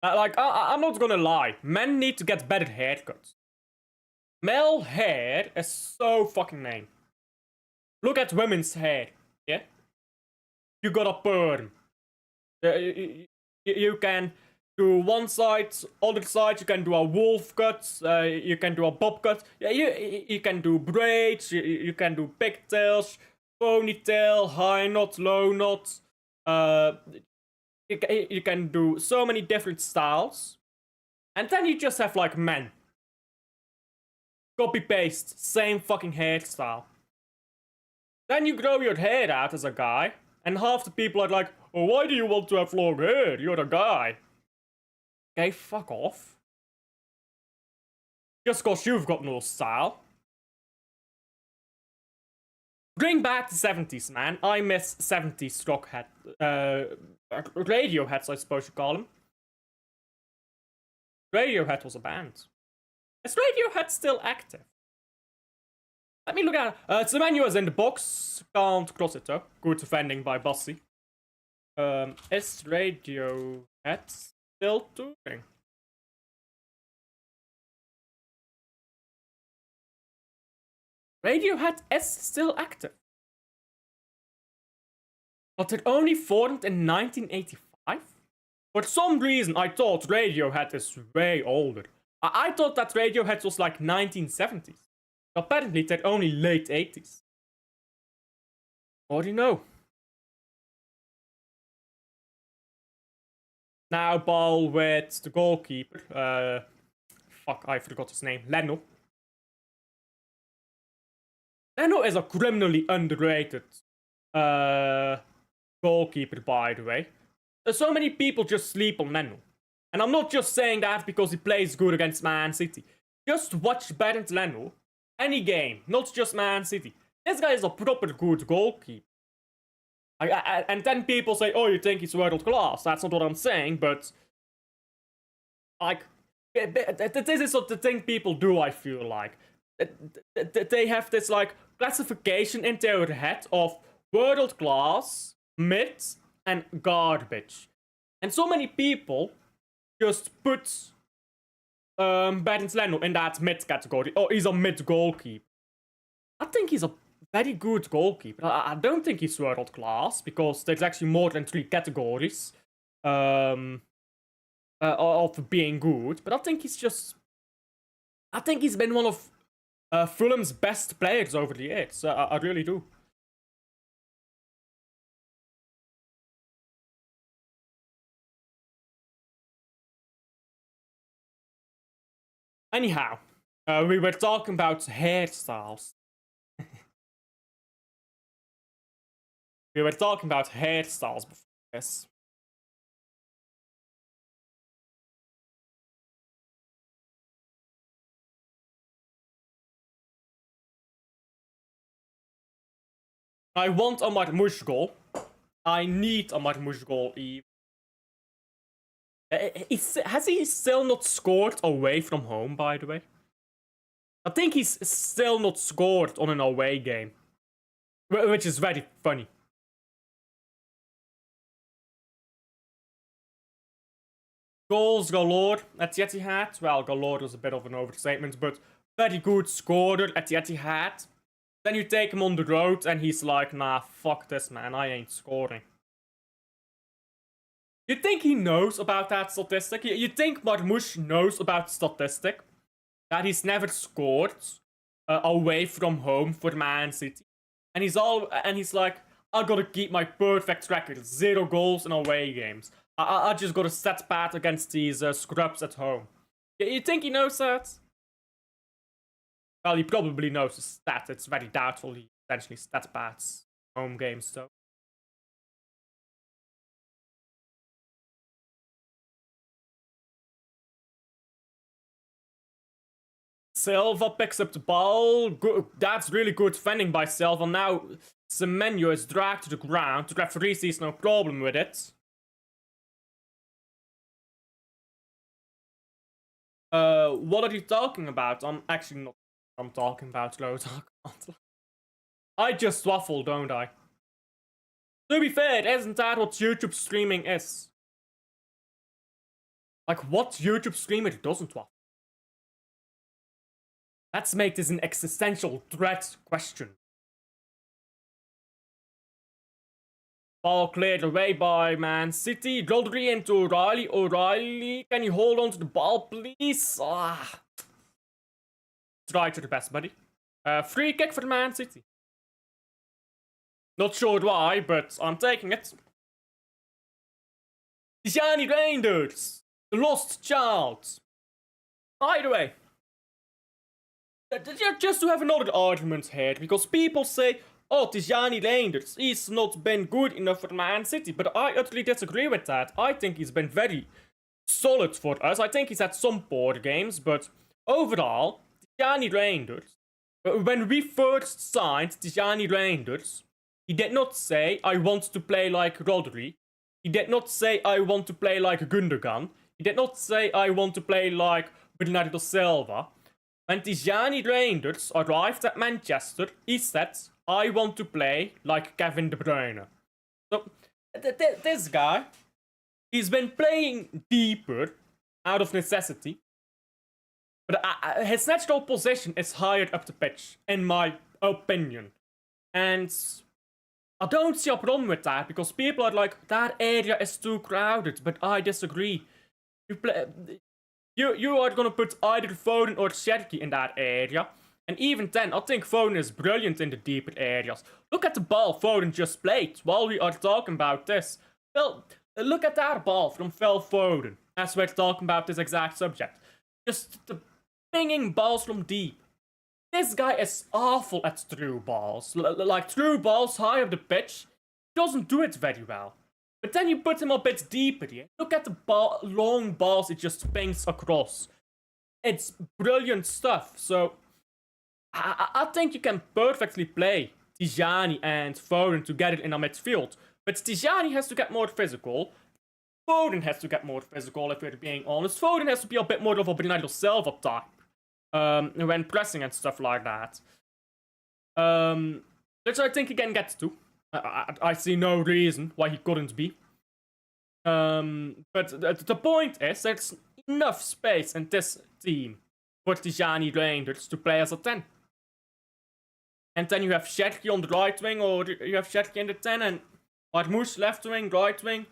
Like, I'm not gonna lie, men need to get better haircuts. Male hair is so fucking lame. Look at women's hair, yeah? You got a perm. You can do one side, other side, you can do a wolf cut, you can do a bob cut, you can do braids, you can do pigtails, ponytail, high knot, low knot, you can do so many different styles. And then you just have like men. Copy paste, same fucking hairstyle. Then you grow your hair out as a guy, and half the people are like, oh, why do you want to have long hair? You're a guy. Okay, fuck off. Just cause you've got no style. Bring back the 70s, man. I miss 70s rock head. Radioheads, I suppose you call them. Radiohead was a band. Is Radiohead still active? Let me look at it. Semenyo is in the box. Can't cross it though. Good defending by Bossy. Is Radiohead still touring? Radiohead is still active. But it only formed in 1985? For some reason I thought Radiohead is way older. I thought that Radiohead was like 1970s. Apparently they're only late 80s. What do you know? Now ball with the goalkeeper. Fuck, I forgot his name. Leno. Leno is a criminally underrated goalkeeper, by the way. So many people just sleep on Leno. And I'm not just saying that because he plays good against Man City. Just watch Bernd Leno. Any game, not just Man City. This guy is a proper good goalkeeper. And then people say, oh, you think he's world class. That's not what I'm saying, but... like, this is what the thing people do, I feel like. They have this, like, classification in their head of world class, mid, and garbage. And so many people just put Bernd Leno in that mid category. Oh, he's a mid goalkeeper. I think he's a very good goalkeeper. I don't think he's world class because there's actually more than 3 categories of being good. But I think he's just... I think he's been one of Fulham's best players over the years. I really do. Anyhow, we were talking about hairstyles. We were talking about hairstyles before this. I want a Marmouche goal. I need a Marmouche goal even. Has he still not scored away from home, by the way? I think he's still not scored on an away game, which is very funny. Goals galore at the Etihad. Well, galore was a bit of an overstatement, but very good scorer at the Etihad. Then you take him on the road and he's like, nah, fuck this, man, I ain't scoring. You think he knows about that statistic? You think Marmoush knows about statistic? That he's never scored away from home for Man City. And he's like, I gotta keep my perfect record, 0 goals in away games. I just gotta set pat against these scrubs at home. You think he knows that? Well, he probably knows the stat. It's very doubtful he essentially stat pats home games, though. Silva picks up the ball. Good. That's really good defending by Silva. Now, Semenyo is dragged to the ground. The referee sees no problem with it. What are you talking about? I'm actually not. I'm talking about loads. I just waffle, don't I? To be fair, isn't that what YouTube streaming is? Like, what YouTube streamer doesn't waffle? Let's make this an existential threat question. Ball cleared away by Man City. Rodri into O'Reilly. O'Reilly, can you hold on to the ball, please? Try to the best, buddy. Free kick for Man City. Not sure why, but I'm taking it. Tijani Reinders, the lost child. By the way, just to have another argument here, because people say, oh, Tijani Reinders, he's not been good enough for Man City, but I utterly disagree with that. I think he's been very solid for us. I think he's had some poor games, but overall, Tijani Reinders, when we first signed Tijani Reinders, he did not say, I want to play like Rodri. He did not say, I want to play like Gundogan. He did not say, I want to play like Bernardo Silva. When Tijani Reinders arrived at Manchester, he said, I want to play like Kevin De Bruyne. So, this guy, he's been playing deeper out of necessity. But his natural position is higher up the pitch, in my opinion. And I don't see a problem with that, because people are like, that area is too crowded, but I disagree. You are gonna put either Foden or Cherki in that area. And even then, I think Foden is brilliant in the deeper areas. Look at the ball Foden just played while we are talking about this. Well, look at that ball from Phil Foden as we're talking about this exact subject. Just the pinging balls from deep. This guy is awful at through balls. Like through balls high up the pitch, doesn't do it very well. But then you put him a bit deeper here. Look at the long balls it just pings across. It's brilliant stuff. So I think you can perfectly play Tijani and Foden together in a midfield. But Tijani has to get more physical. Foden has to get more physical, if we're being honest. Foden has to be a bit more of a Bernardo Silva type. When pressing and stuff like that. Which I think he can get to. I see no reason why he couldn't be. But the point is, there's enough space in this team for Tijani Reinders to play as a 10. And then you have Cherki on the right wing, or you have Cherki in the 10, and Marmoush left wing, right wing.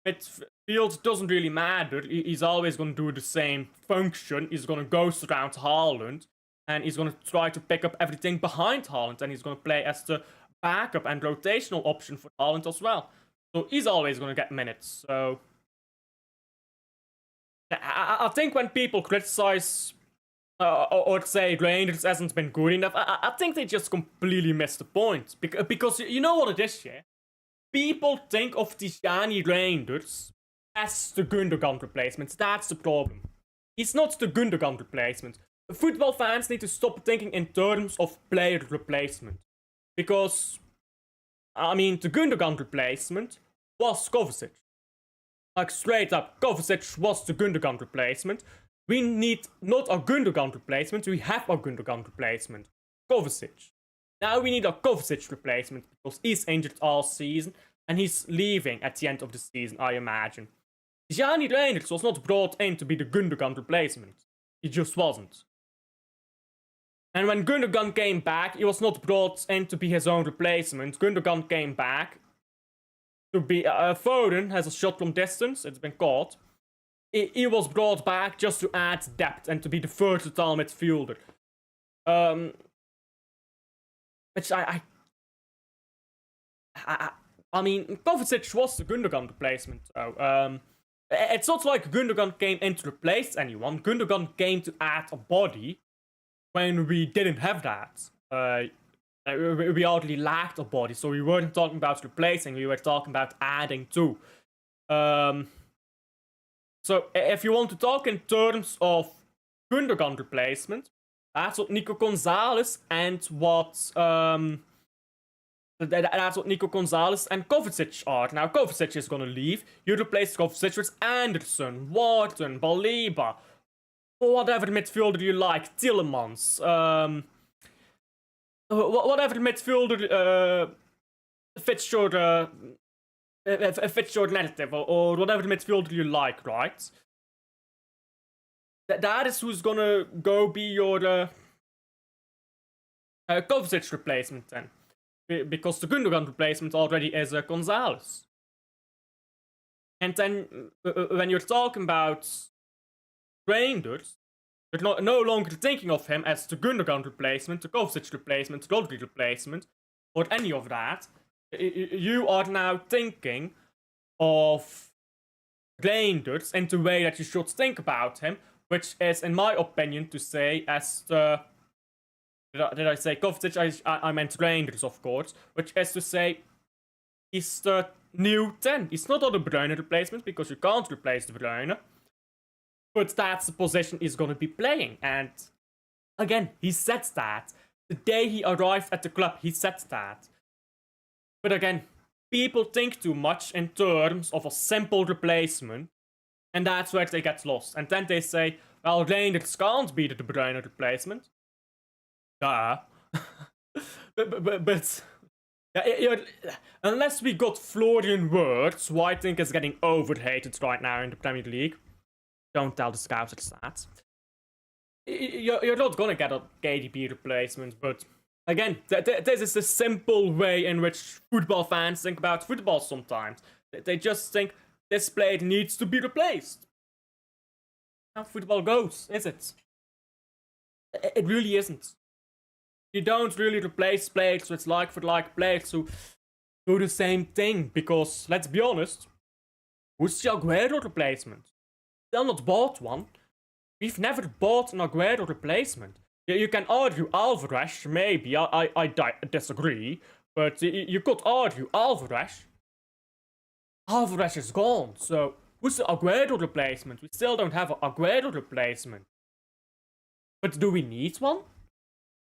Midfield doesn't really matter. He's always going to do the same function. He's going to ghost around Haaland, and he's going to try to pick up everything behind Haaland, and he's going to play as the backup and rotational option for Haaland as well. So he's always going to get minutes. So I think when people criticize or say Reinders hasn't been good enough, I think they just completely missed the point. Because you know what it is, yeah? People think of Tijani Reinders as the Gundogan replacement. That's the problem. He's not the Gundogan replacement. Football fans need to stop thinking in terms of player replacement. Because, I mean, the Gundogan replacement was Kovacic. Like, straight up, Kovacic was the Gundogan replacement. We need not a Gundogan replacement, we have a Gundogan replacement. Kovacic. Now we need a Kovacic replacement because he's injured all season and he's leaving at the end of the season, I imagine. Gianni Reinders was not brought in to be the Gundogan replacement. He just wasn't. And when Gundogan came back, he was not brought in to be his own replacement. Gundogan came back to be... Foden has a shot from distance, it's been caught. He was brought back just to add depth and to be the versatile midfielder. Which I mean, Kovacic was the Gundogan replacement, though. It's not like Gundogan came in to replace anyone. Gundogan came to add a body when we didn't have that. We already lacked a body, so we weren't talking about replacing, we were talking about adding to. So if you want to talk in terms of Gundogan replacement, that's what Nico Gonzalez and what that's what Nico Gonzalez and Kovacic are. Now Kovacic is gonna leave. You replace Kovacic with Anderson, Wharton, Baliba, whatever midfielder you like, Tielemans, whatever midfielder fits your narrative, or whatever midfielder you like, right? That is who's gonna go be your Kovacic replacement then. Because the Gundogan replacement already is Gonzalez. And then when you're talking about Rangers, you're no longer thinking of him as the Gundogan replacement, the Kovacic replacement, the Rodri replacement, or any of that. You are now thinking of Rangers in the way that you should think about him, which is, in my opinion, to say as the... Did I say Kovacic? I meant Rangers, of course. Which is to say, he's the new 10. He's not a De Bruyne replacement, because you can't replace De Bruyne. But that's the position he's gonna be playing. And again, he said that. The day he arrived at the club, he said that. But again, people think too much in terms of a simple replacement. And that's where they get lost. And then they say, well, Rangers can't be the De Bruyne replacement. Duh. but yeah, unless we got Florian Wirtz, who I think is getting overhated right now in the Premier League. Don't tell the scouts it's that. You're not gonna get a KDB replacement, but again, this is the simple way in which football fans think about football sometimes. They just think this player needs to be replaced. How football goes, is it? It really isn't. You don't really replace players with like-for-like players who do the same thing, because, let's be honest, who's the Aguero replacement? Still not bought one. We've never bought an Aguero replacement. You can argue Alvarez, maybe, I disagree, but you could argue Alvarez. Alvarez is gone, so who's the Aguero replacement? We still don't have an Aguero replacement. But do we need one?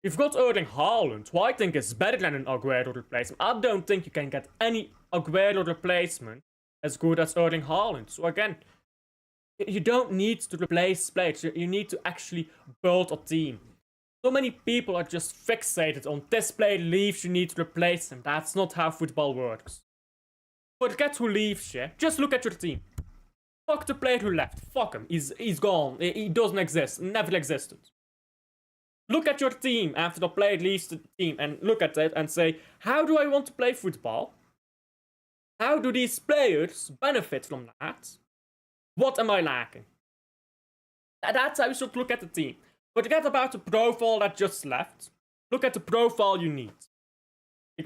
You've got Erling Haaland, who I think is better than an Aguero replacement. I don't think you can get any Aguero replacement as good as Erling Haaland. So again, you don't need to replace players. You need to actually build a team. So many people are just fixated on this player leaves, you need to replace him. That's not how football works. Forget who leaves, yeah? Just look at your team. Fuck the player who left. Fuck him. He's gone. He doesn't exist. Never existed. Look at your team after the player leaves the team and look at it and say, how do I want to play football? How do these players benefit from that? What am I lacking? That's how you should look at the team. Forget about the profile that just left. Look at the profile you need.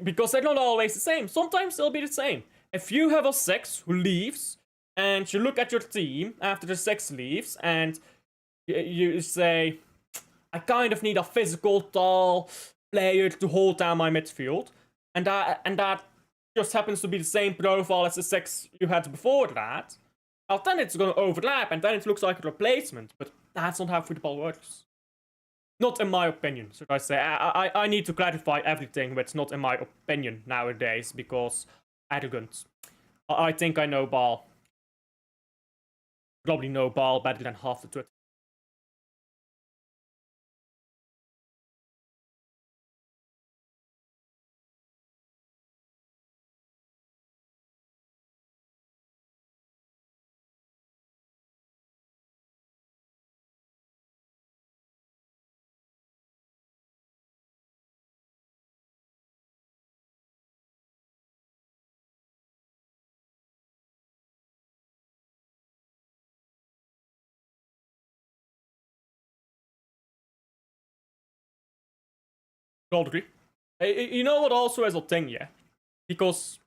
Because they're not always the same. Sometimes they'll be the same. If you have a 6 who leaves, and you look at your team after the 6 leaves, and you say, I kind of need a physical, tall player to hold down my midfield, and that just happens to be the same profile as the 6 you had before that, well, then it's going to overlap, and then it looks like a replacement, but that's not how football works. Not in my opinion, should I say. I need to clarify everything with not in my opinion nowadays, because arrogant. I think I know ball. Probably know ball better than half the Twitter. Rodri. You know what also is a thing, yeah? Because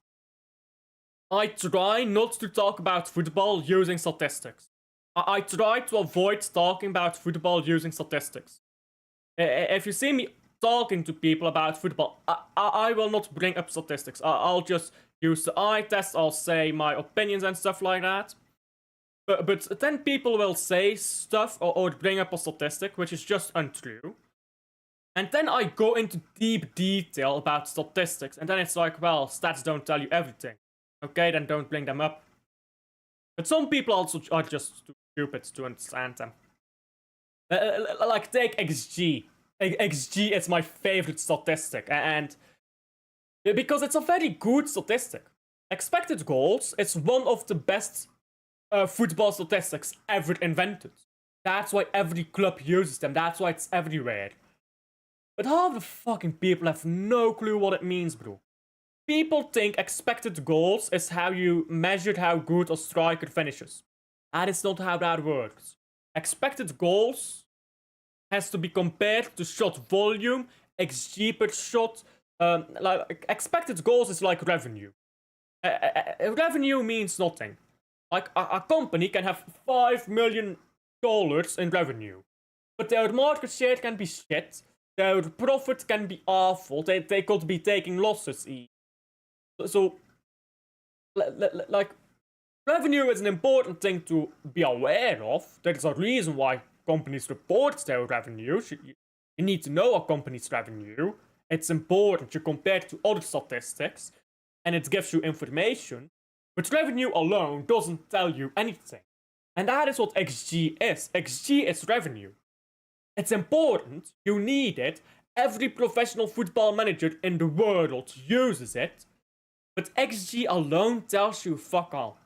I try not to talk about football using statistics. I try to avoid talking about football using statistics. If you see me talking to people about football, I will not bring up statistics. I'll just use the eye test, I'll say my opinions and stuff like that. But then people will say stuff or bring up a statistic which is just untrue. And then I go into deep detail about statistics, and then it's like, well, stats don't tell you everything. Okay, then don't bring them up. But some people also are just too stupid to understand them. Like, take XG. XG is my favorite statistic, and because it's a very good statistic. Expected goals is one of the best football statistics ever invented. That's why every club uses them, that's why it's everywhere. But half the fucking people have no clue what it means, bro. People think expected goals is how you measure how good a striker finishes. That is not how that works. Expected goals has to be compared to shot volume, XG per shot. Like expected goals is like revenue. Revenue means nothing. Like a company can have $5 million in revenue, but their market share can be shit. Their profit can be awful. They could be taking losses. So, like, revenue is an important thing to be aware of. There's a reason why companies report their revenue. You need to know a company's revenue. It's important. You compare it to other statistics, and it gives you information. But revenue alone doesn't tell you anything. And that is what XG is. XG is revenue. It's important, you need it, every professional football manager in the world uses it, but XG alone tells you fuck all.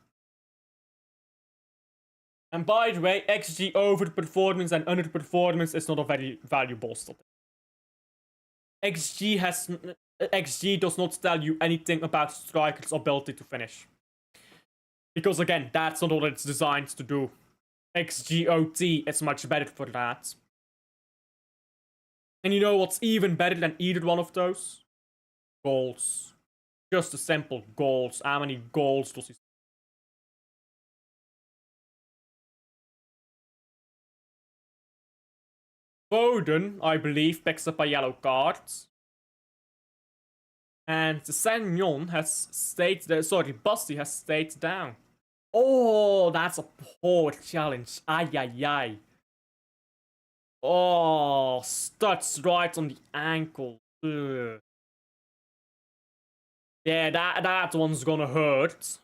And by the way, XG overperformance and underperformance is not a very valuable statistic. XG does not tell you anything about strikers' ability to finish. Because again, that's not what it's designed to do. XGOT is much better for that. And you know what's even better than either one of those? Goals. Just a simple goals. How many goals does he... Foden, I believe, picks up a yellow card. And the Senyon has stayed there. Sorry, Basti has stayed down. Oh, that's a poor challenge. Ay, ay, ay. Oh, studs right on the ankle. Ugh. Yeah, that one's gonna hurt.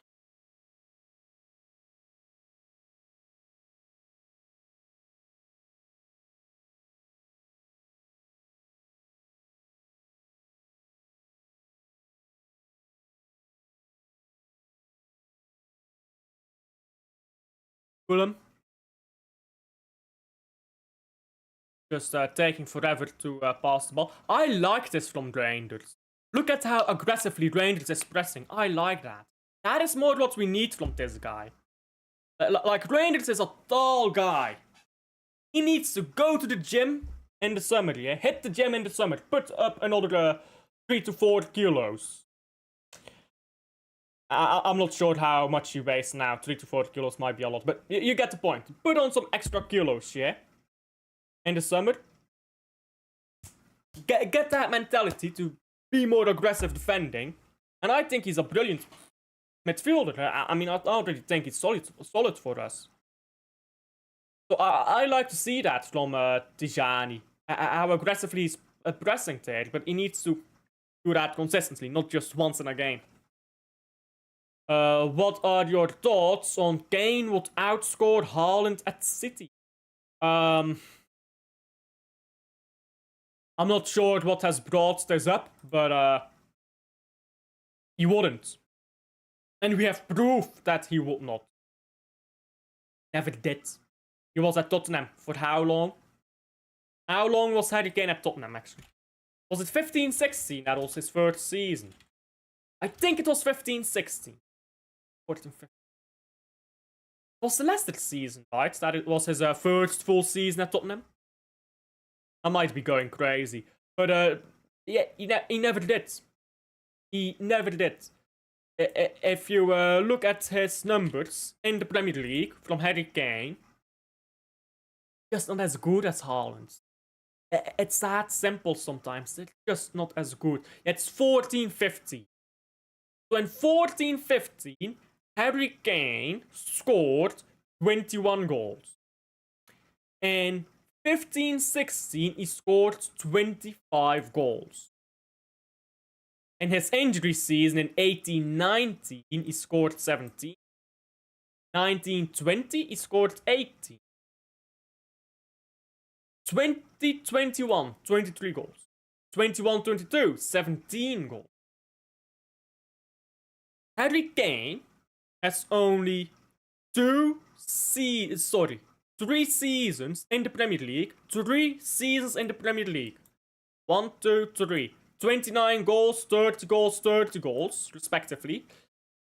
Fulham. Just taking forever to pass the ball. I like this from Rangers. Look at how aggressively Rangers is pressing. I like that. That is more what we need from this guy. Like, Rangers is a tall guy. He needs to go to the gym in the summer, yeah? Hit the gym in the summer. Put up another 3 to 4 kilos. I'm not sure how much he weighs now. 3 to 4 kilos might be a lot, but you get the point. Put on some extra kilos, yeah? In the summer. Get that mentality to be more aggressive defending. And I think he's a brilliant midfielder. I mean, I already think he's solid for us. So I like to see that from Tijani. How aggressively he's pressing there. But he needs to do that consistently, not just once in a game. What are your thoughts on Kane would outscore Haaland at City? I'm not sure what has brought this up, but he wouldn't. And we have proof that he would not. Never did. He was at Tottenham for how long? How long was Harry Kane at Tottenham, actually? Was it 15-16? That was his first season. I think it was 15-16. 14-15. It was the Leicester season, right? That it was his first full season at Tottenham. I might be going crazy. But Yeah, he never did. He never did. If you look at his numbers in the Premier League from Harry Kane, just not as good as Haaland. It's that simple sometimes. It's just not as good. It's 14-15. So in 14-15, Harry Kane scored 21 goals. In 15-16, he scored 25 goals. In his injury season in 18-19, he scored 17. 19-20, he scored 18. 20-21, 23 goals. 21-22, 17 goals. Harry Kane has only 3 seasons in the Premier League. 3 seasons in the Premier League. 1, 2, 3. 29 goals, 30 goals, 30 goals, respectively.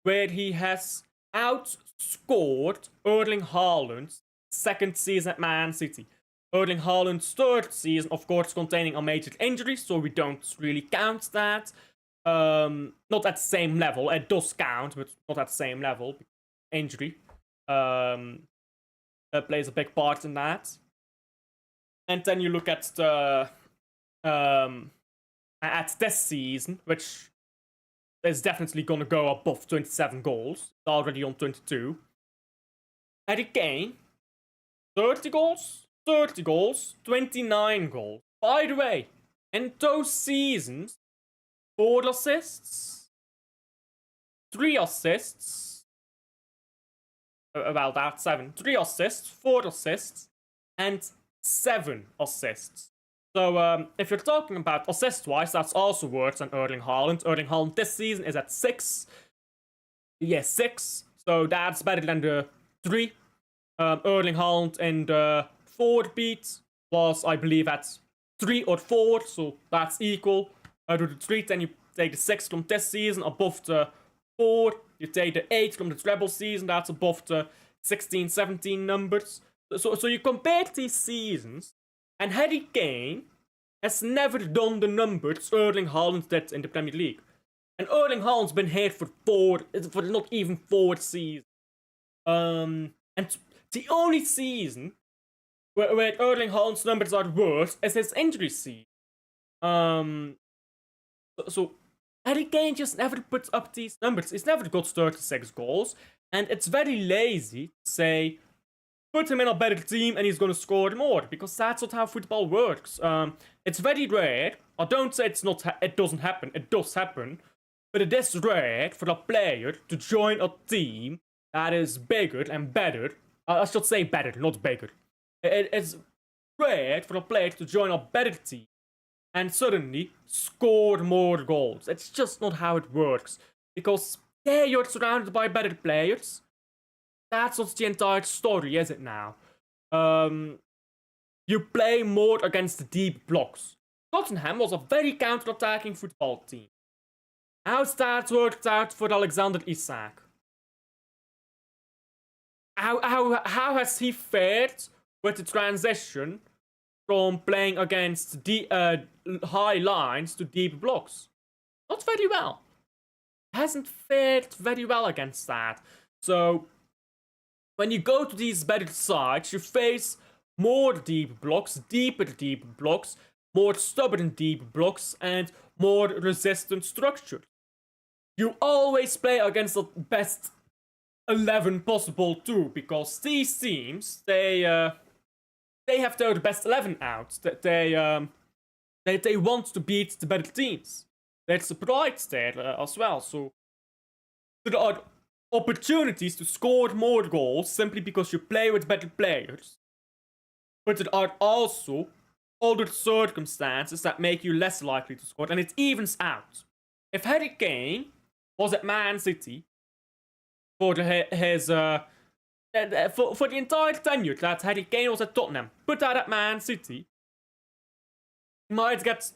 Where he has outscored Erling Haaland's second season at Man City. Erling Haaland's third season, of course, containing a major injury, so we don't really count that. Not at the same level. It does count, but not at the same level. Injury plays a big part in that. And then you look at the at this season, which is definitely gonna go above 27 goals. It's already on 22. Harry Kane, 30 goals, 30 goals, 29 goals. By the way, in those seasons, 4 assists, 3 assists, well, that's 7. 3 assists, 4 assists, and 7 assists. So, if you're talking about assist-wise, that's also worse than Erling Haaland. Erling Haaland this season is at 6. Yeah, 6. So that's better than the 3. Erling Haaland in the 4 beat was, I believe, at 3 or 4. So that's equal to the 3. Then you take the 6 from this season above the 4. You take the 8 from the treble season. That's above the 16-17 numbers. So you compare these seasons. And Harry Kane has never done the numbers Erling Haaland did in the Premier League. And Erling Haaland's been here for not even 4 seasons. And the only season where Erling Haaland's numbers are worse is his injury season. So Harry Kane just never puts up these numbers. He's never got 36 goals. And it's very lazy to say, put him in a better team and he's going to score more, because that's not how football works. It's very rare. I don't say it doesn't happen. It does happen. But it is rare for a player to join a team that is bigger and better. I should say better, not bigger. It's rare for a player to join a better team and suddenly score more goals. It's just not how it works. Because, yeah, you're surrounded by better players. That's not the entire story, is it now? You play more against the deep blocks. Tottenham was a very counter-attacking football team. How's that worked out for Alexander Isak? How has he fared with the transition from playing against high lines to deep blocks? Not very well. Hasn't fared very well against that. So when you go to these better sides, you face more deep blocks, deeper deep blocks, more stubborn deep blocks, and more resistant structure. You always play against the best 11 possible too, because these teams, they have their best 11 out. They want to beat the better teams. There's a pride there as well. So there are opportunities to score more goals simply because you play with better players. But there are also other circumstances that make you less likely to score, and it evens out. If Harry Kane was at Man City for his for the entire tenure that Harry Kane was at Tottenham, put that at Man City, he might get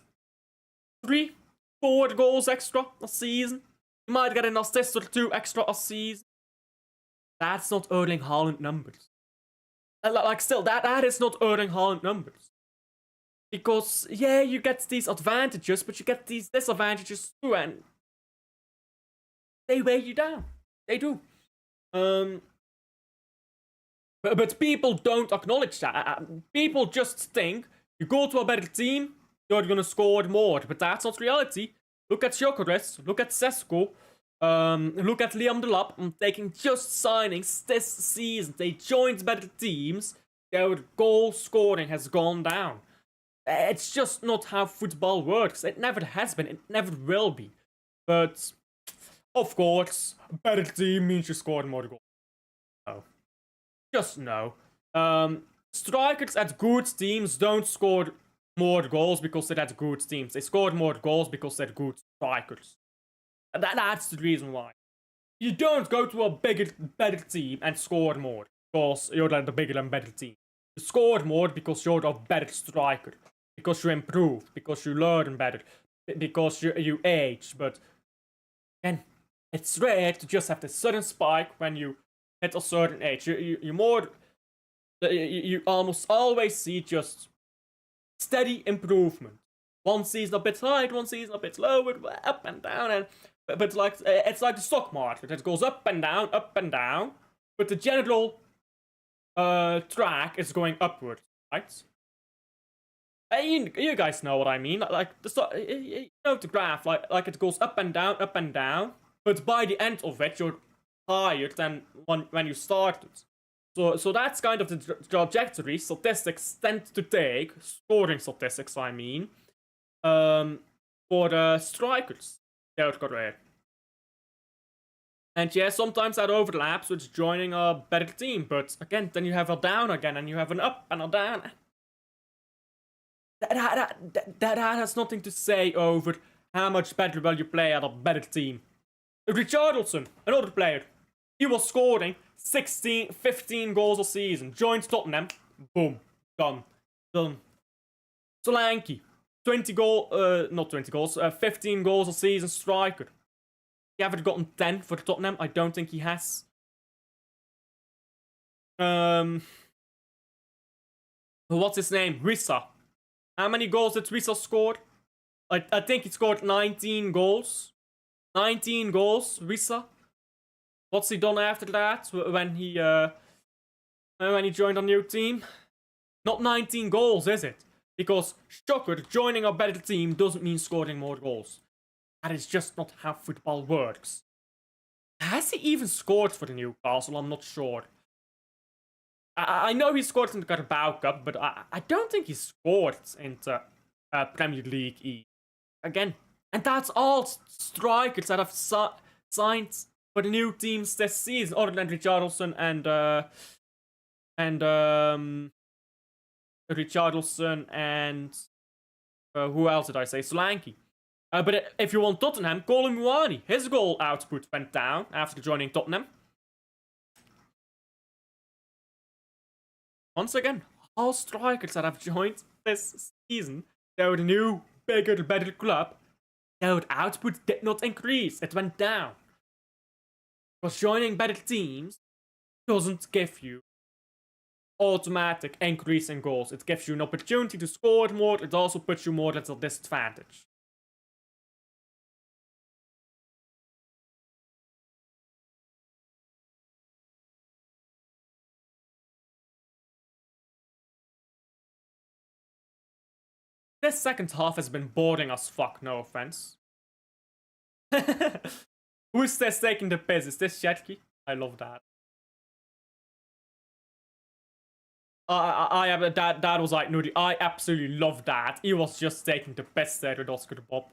3-4 goals extra a season. He might get an assist or 2 extra a season. That's not Erling Haaland numbers. Like, still, that is not Erling Haaland numbers. Because, yeah, you get these advantages, but you get these disadvantages too, and they weigh you down. They do. But people don't acknowledge that. People just think you go to a better team, you're gonna score more. But that's not reality. Look at Gyökeres, look at Sesko, look at Liam Delap, taking just signings this season. They joined better teams, their goal scoring has gone down. It's just not how football works. It never has been, it never will be. But, of course, a better team means you score more goals. Oh. Just no. Strikers at good teams don't score more goals because they're at good teams. They score more goals because they're good strikers. That's the reason why. You don't go to a better team and score more because you're the bigger and better team. You score more because you're a better striker. Because you improve. Because you learn better. Because you age. But, again, it's rare to just have this sudden spike when you hit a certain age. You almost always see just steady improvement. One season a bit high, one season a bit lower, up and down, and but like it's like the stock market. It goes up and down, but the general track is going upward, right? You guys know what I mean. Like the the graph, like it goes up and down, but by the end of it, you're higher than when you started. So that's kind of the trajectory statistics tend to take, scoring statistics I mean, for strikers, their career. And yeah, sometimes that overlaps with joining a better team, but again, then you have a down again, and you have an up and a down. That has nothing to say over how much better will you play at a better team. Richarlison, another player, he was scoring 16, 15 goals a season. Joined Tottenham. Boom. Done. Solanke. 15 goals a season striker. He haven't gotten 10 for Tottenham. I don't think he has. What's his name? Wissa. How many goals did Wissa score? I think he scored 19 goals. 19 goals, Wissa. What's he done after that when he joined a new team? Not 19 goals, is it? Because, shocker, joining a better team doesn't mean scoring more goals. That is just not how football works. Has he even scored for the Newcastle? I'm not sure. I know he scored in the Carabao Cup, but I don't think he scored in the Premier League E. Again. And that's all strikers that have signed for the new teams this season, other than Richarlison and who else did I say? Solanke. But if you want Tottenham, Colin Muani. His goal output went down after joining Tottenham. Once again, all strikers that have joined this season, they're the new, bigger, better club. Their output did not increase, it went down. Because joining better teams doesn't give you automatic increase in goals. It gives you an opportunity to score more, it also puts you more at a disadvantage. This second half has been boring as fuck, no offense. Who's this taking the piss? Is this Shetki? I love that. That was like nutty. I absolutely love that. He was just taking the piss there with Oscar the Bob.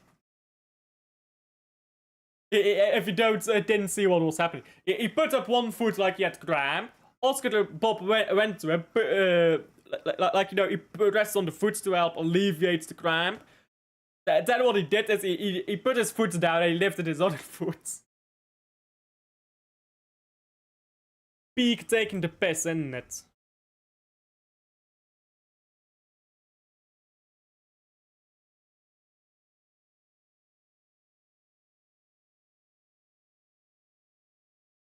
If you didn't see what was happening, he put up one foot like he had Graham. Oscar the Bob went to him, he pressed on the foot to help alleviate the cramp. Then what he did is he put his foot down and he lifted his other foot. Peak taking the piss, isn't it?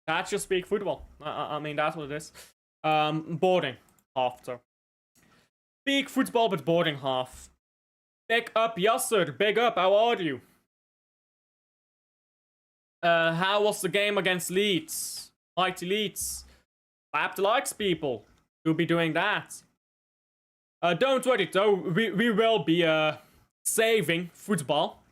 That's just peak football. I mean, that's what it is. Boring half, though. Peak football, but boring half. Big up, yes sir. Big up, how are you? How was the game against Leeds? Mighty Leeds. Clap the likes, people. We'll be doing that. Don't worry though, we will be saving football.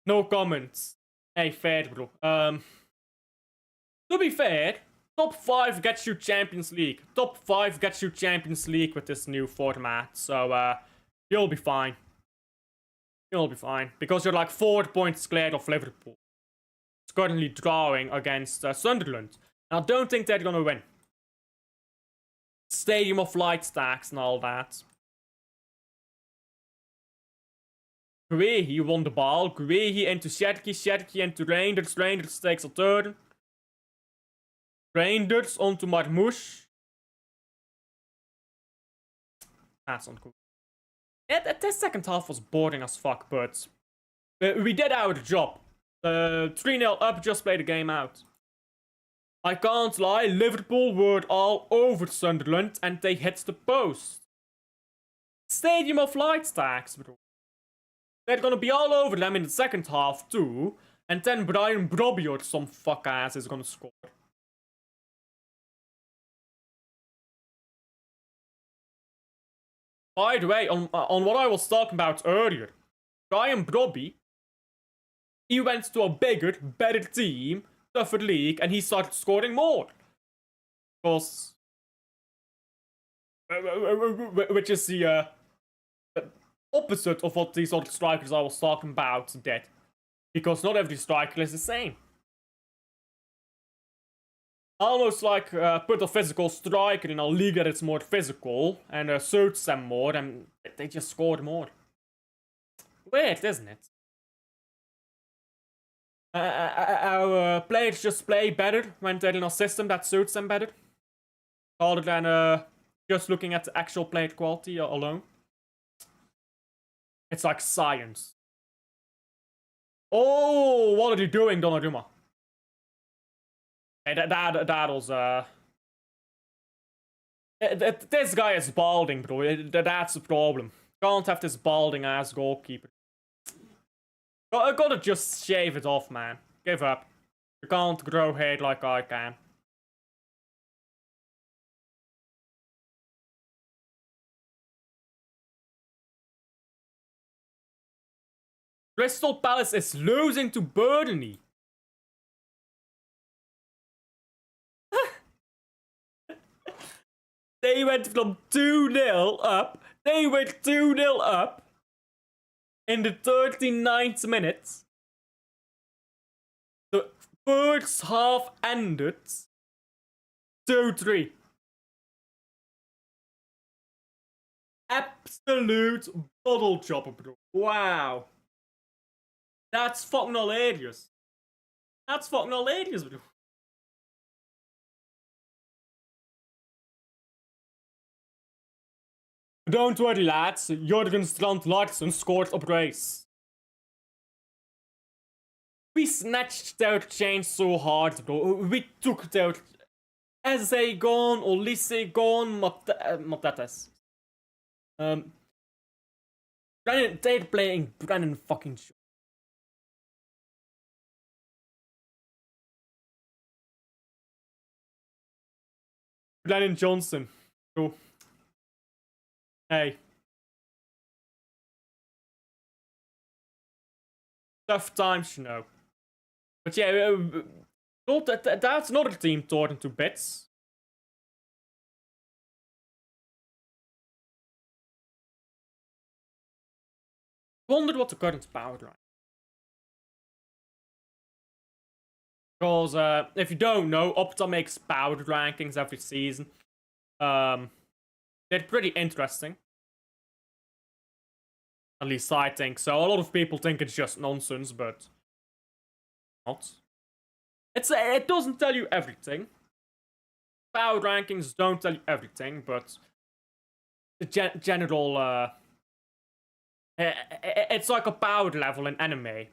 No comments. Hey, fair bro. To be fair, top 5 gets you Champions League. Top 5 gets you Champions League with this new format. So you'll be fine. You'll be fine. Because you're like 4 points clear of Liverpool. It's currently drawing against Sunderland. And I don't think they're gonna win. Stadium of Light stacks and all that. Guehi won the ball. Guehi into Sherky. Sherky into Reinders. Reinders takes a turn. Reinders onto Marmouche. That's uncool. The second half was boring as fuck, but we did our job. 3-0 up, just play the game out. I can't lie, Liverpool were all over Sunderland and they hit the post. Stadium of Light stacks, bro. They're gonna be all over them in the second half too, and then Brian Brobby or some fuck ass is gonna score. By the way, on what I was talking about earlier, Brian Brobby, he went to a bigger, better team, tougher league, and he started scoring more. Because, which is the opposite of what these other strikers I was talking about did. Because not every striker is the same. Almost like put a physical striker in a league that is more physical and suits them more, and they just scored more. Weird, isn't it? Our players just play better when they're in a system that suits them better, rather than just looking at the actual player quality alone. It's like science. Oh, what are you doing, Donnarumma? Hey, that was this guy is balding, bro. That's the problem. Can't have this balding ass goalkeeper. I gotta just shave it off, man. Give up. You can't grow hair like I can. Crystal Palace is losing to Burnley. They went from 2-0 up. They went 2-0 up in the 39th minute. The first half ended 2-3. Absolute bottle chopper, bro. Wow. That's fucking hilarious. That's fucking hilarious, bro. Don't worry, lads. Jurgen Strand Larsen scored a brace. We snatched their change so hard, bro. We took their Eze gone, Olise gone, Matetas. Brennan, they're playing Brennan fucking Shaw. Brennan Johnson. Bro. Hey. Tough times, you know. But yeah, that's another team torn to bits. Wonder what the current power rank. Because if you don't know, Opta makes power rankings every season. They're pretty interesting. At least I think so. A lot of people think it's just nonsense, but not. It doesn't tell you everything. Power rankings don't tell you everything, but the general it's like a power level in anime.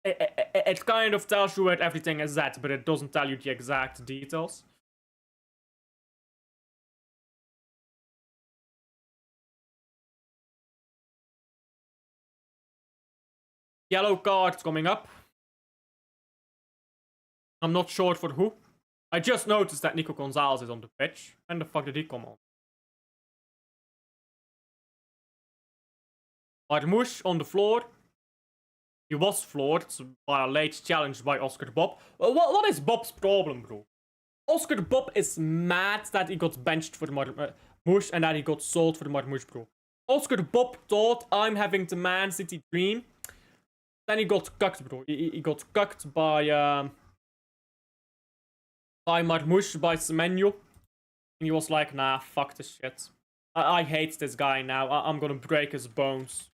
It kind of tells you what everything is at, but it doesn't tell you the exact details. Yellow card coming up. I'm not sure for who. I just noticed that Nico Gonzalez is on the pitch. When the fuck did he come on? Marmouche on the floor. He was floored by a late challenge by Oscar Bob. What is Bob's problem, bro? Oscar Bob is mad that he got benched for the Marmouche and that he got sold for the Marmouche, bro. Oscar Bob thought I'm having the Man City dream. Then he got cucked, bro. He got cucked by Marmouche, by Semenyo. And he was like, nah, fuck this shit. I hate this guy now. I'm gonna break his bones.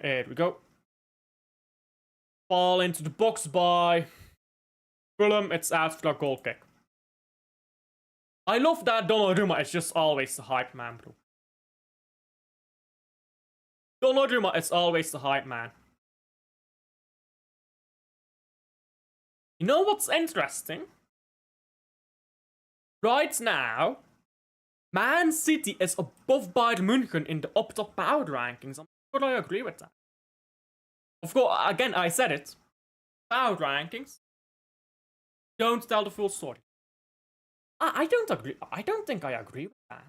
Here we go. Ball into the box by Fulham. It's out for a goal kick. I love that Donnarumma is just always the hype man, bro. Donnarumma is always the hype man. You know what's interesting? Right now, Man City is above Bayern München in the Opta power rankings. I'm sure I agree with that. Of course, again, I said it. Power rankings don't tell the full story. I don't agree. I don't think I agree with that.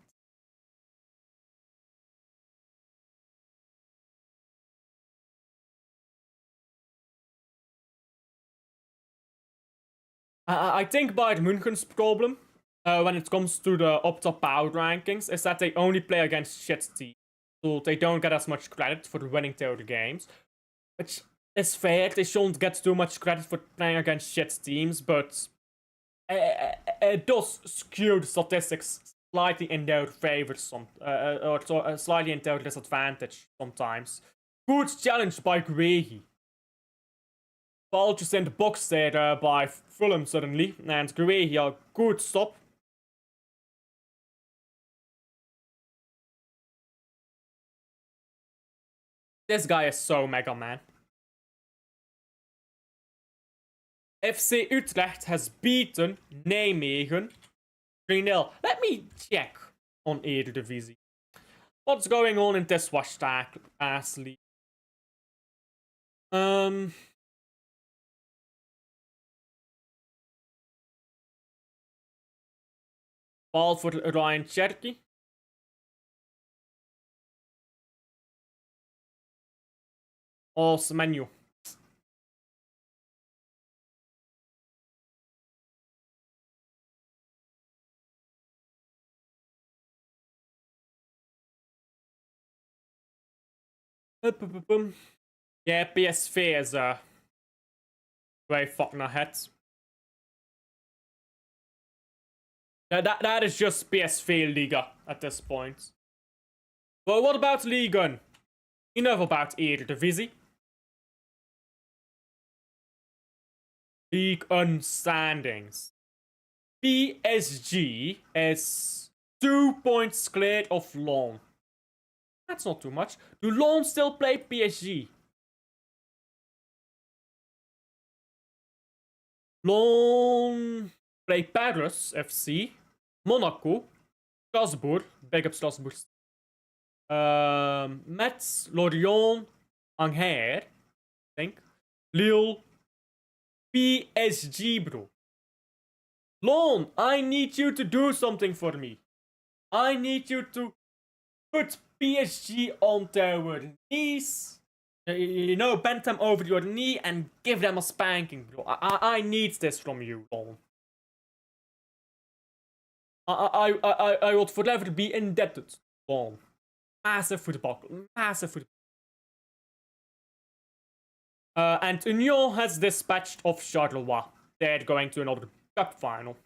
I think Bayern München's problem when it comes to the Opta power rankings is that they only play against shit teams. So they don't get as much credit for winning their games. Which is fair. They shouldn't get too much credit for playing against shit teams, but it does skew the statistics slightly in their favor, or slightly in their disadvantage sometimes. Good challenge by Guehi. Ball just in the box there by Fulham suddenly, and Guehi, a good stop. This guy is so mega, man. FC Utrecht has beaten Nijmegen 3-0. Let me check on Eredivisie. What's going on in this ass league? Ball for Ryan Cherky. Awesome menu. Yeah, PSV is way fucking ahead. That is just PSV Liga at this point. Well, what about Ligue 1? Enough about Eredivisie. League 1 standings. PSG is 2 points clear of Lyon. That's not too much. Do Lyon still play PSG? Lyon play Paris FC, Monaco, Strasbourg, big up Strasbourg. Metz, Lorient, Angers, I think. Lille, PSG, bro. Lyon, I need you to do something for me. I need you to put PSG on their knees. You know, bend them over your knee and give them a spanking, bro. I need this from you, Lyon. I would forever be indebted. Lyon. Massive football. Massive football. And Union has dispatched of Charleroi. They're going to another cup final.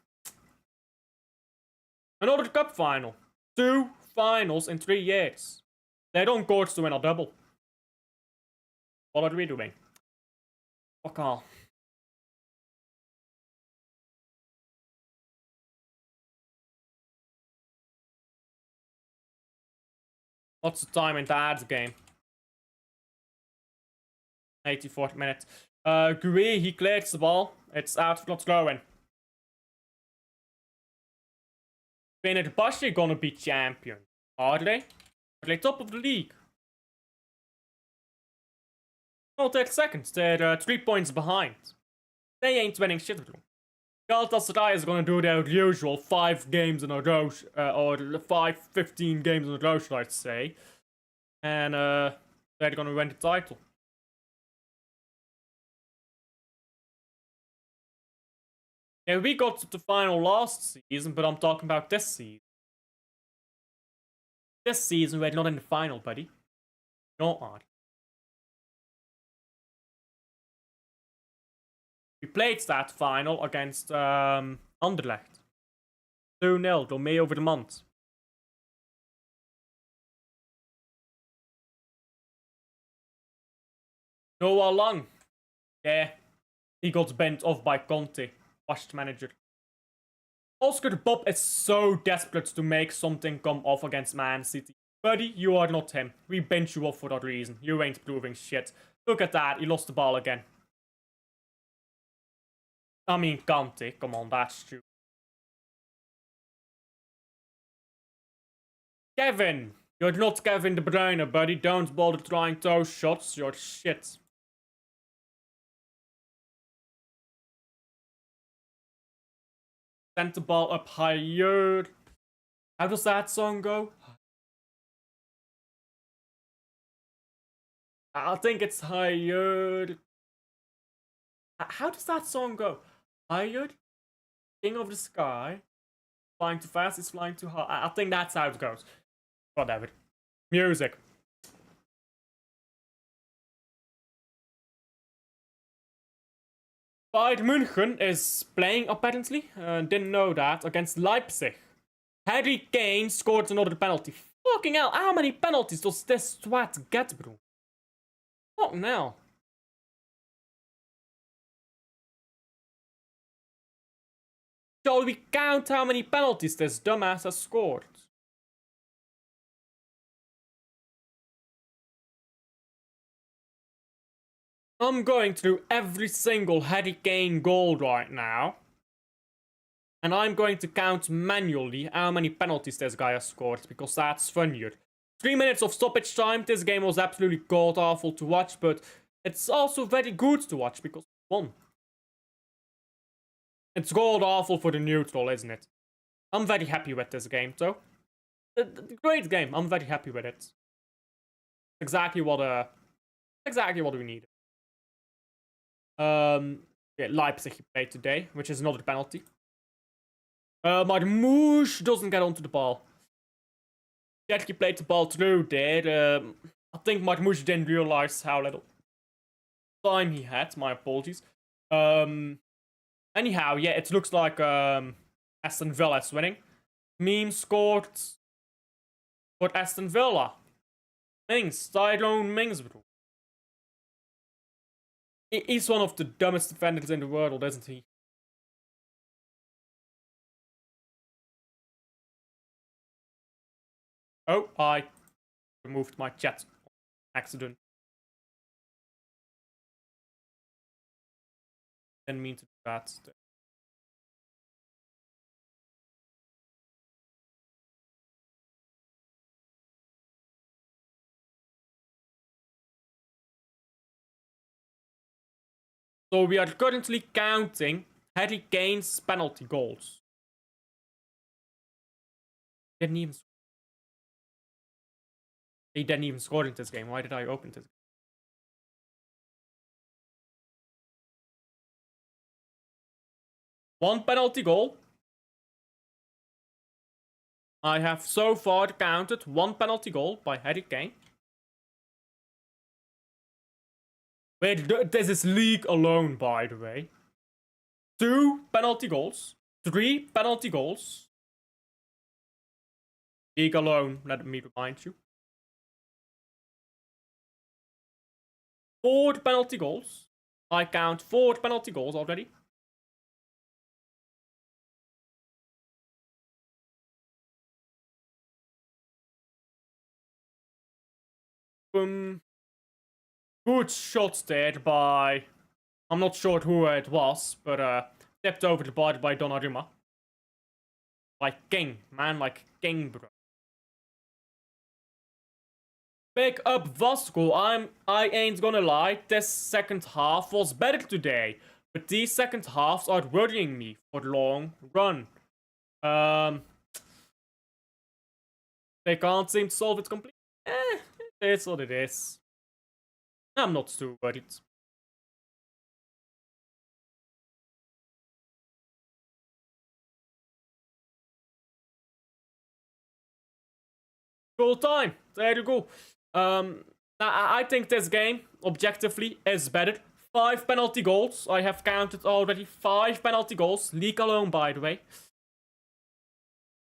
Another cup final. 2 finals in 3 years. They're on course to win a double. What are we doing? Fuck all. What's the time in that game? 84th minute. Gui, he clears the ball. It's out for not throwing. Fenerbahce gonna be champion. Are they? Are they top of the league? No, 30 seconds. They're 3 points behind. They ain't winning shit. Galatasaray is gonna do their usual 5 games in a row, or 15 games in a row, should I say. And they're gonna win the title. Yeah, we got to the final last season, but I'm talking about this season. This season, we're not in the final, buddy. No, aren't. We played that final against Anderlecht. 2-0 door May over the month. Noah Long. Yeah. He got bent off by Conte. Washed manager. Oscar Bob is so desperate to make something come off against Man City. Buddy, you are not him. We bench you off for that reason. You ain't proving shit. Look at that. He lost the ball again. I mean, Conte. Come on, that's true. Kevin. You're not Kevin De Bruyne, buddy. Don't bother trying those shots. You're shit. Send the ball up higher. How does that song go? I think it's higher. How does that song go? Higher? King of the sky. Flying too fast is flying too high. I think that's how it goes. Whatever. Music. Bayern München is playing apparently. Didn't know that. Against Leipzig. Harry Kane scored another penalty. Fucking hell, how many penalties does this twat get, bro? Fucking hell. Shall we count how many penalties this dumbass has scored? I'm going through every single Harry Kane goal right now. And I'm going to count manually how many penalties this guy has scored, because that's funnier. 3 minutes of stoppage time. This game was absolutely god-awful to watch, but it's also very good to watch because we won. It's god-awful for the neutral, isn't it? I'm very happy with this game, though. Great game. I'm very happy with it. Exactly what we need. Yeah, Leipzig played today, which is another penalty. Marmouche doesn't get onto the ball. He actually played the ball through there. I think Marmouche didn't realize how little time he had. My apologies. Anyhow, yeah, it looks like Aston Villa is winning. Meme scored for Aston Villa. Mings, Tyrone Mings, bro. He's one of the dumbest defenders in the world, isn't he? Oh, I removed my chat. Accident. Didn't mean to do that. So we are currently counting Harry Kane's penalty goals. Didn't even. He didn't even score in this game. Why did I open this? One penalty goal. I have so far counted one penalty goal by Harry Kane. Wait, this is league alone, by the way. 2 penalty goals. 3 penalty goals. League alone, let me remind you. 4 penalty goals. I count 4 penalty goals already. Good shot there by... I'm not sure who it was, but tipped over the body by Donnarumma. Like king, man, like king, bro. Pick up Vasco. I ain't gonna lie, this second half was better today. But these second halves are worrying me for the long run. They can't seem to solve it completely. It is what it is. I'm not too worried. Full time. There you go. I think this game, objectively, is better. 5 penalty goals. I have counted already 5 penalty goals. League alone, by the way.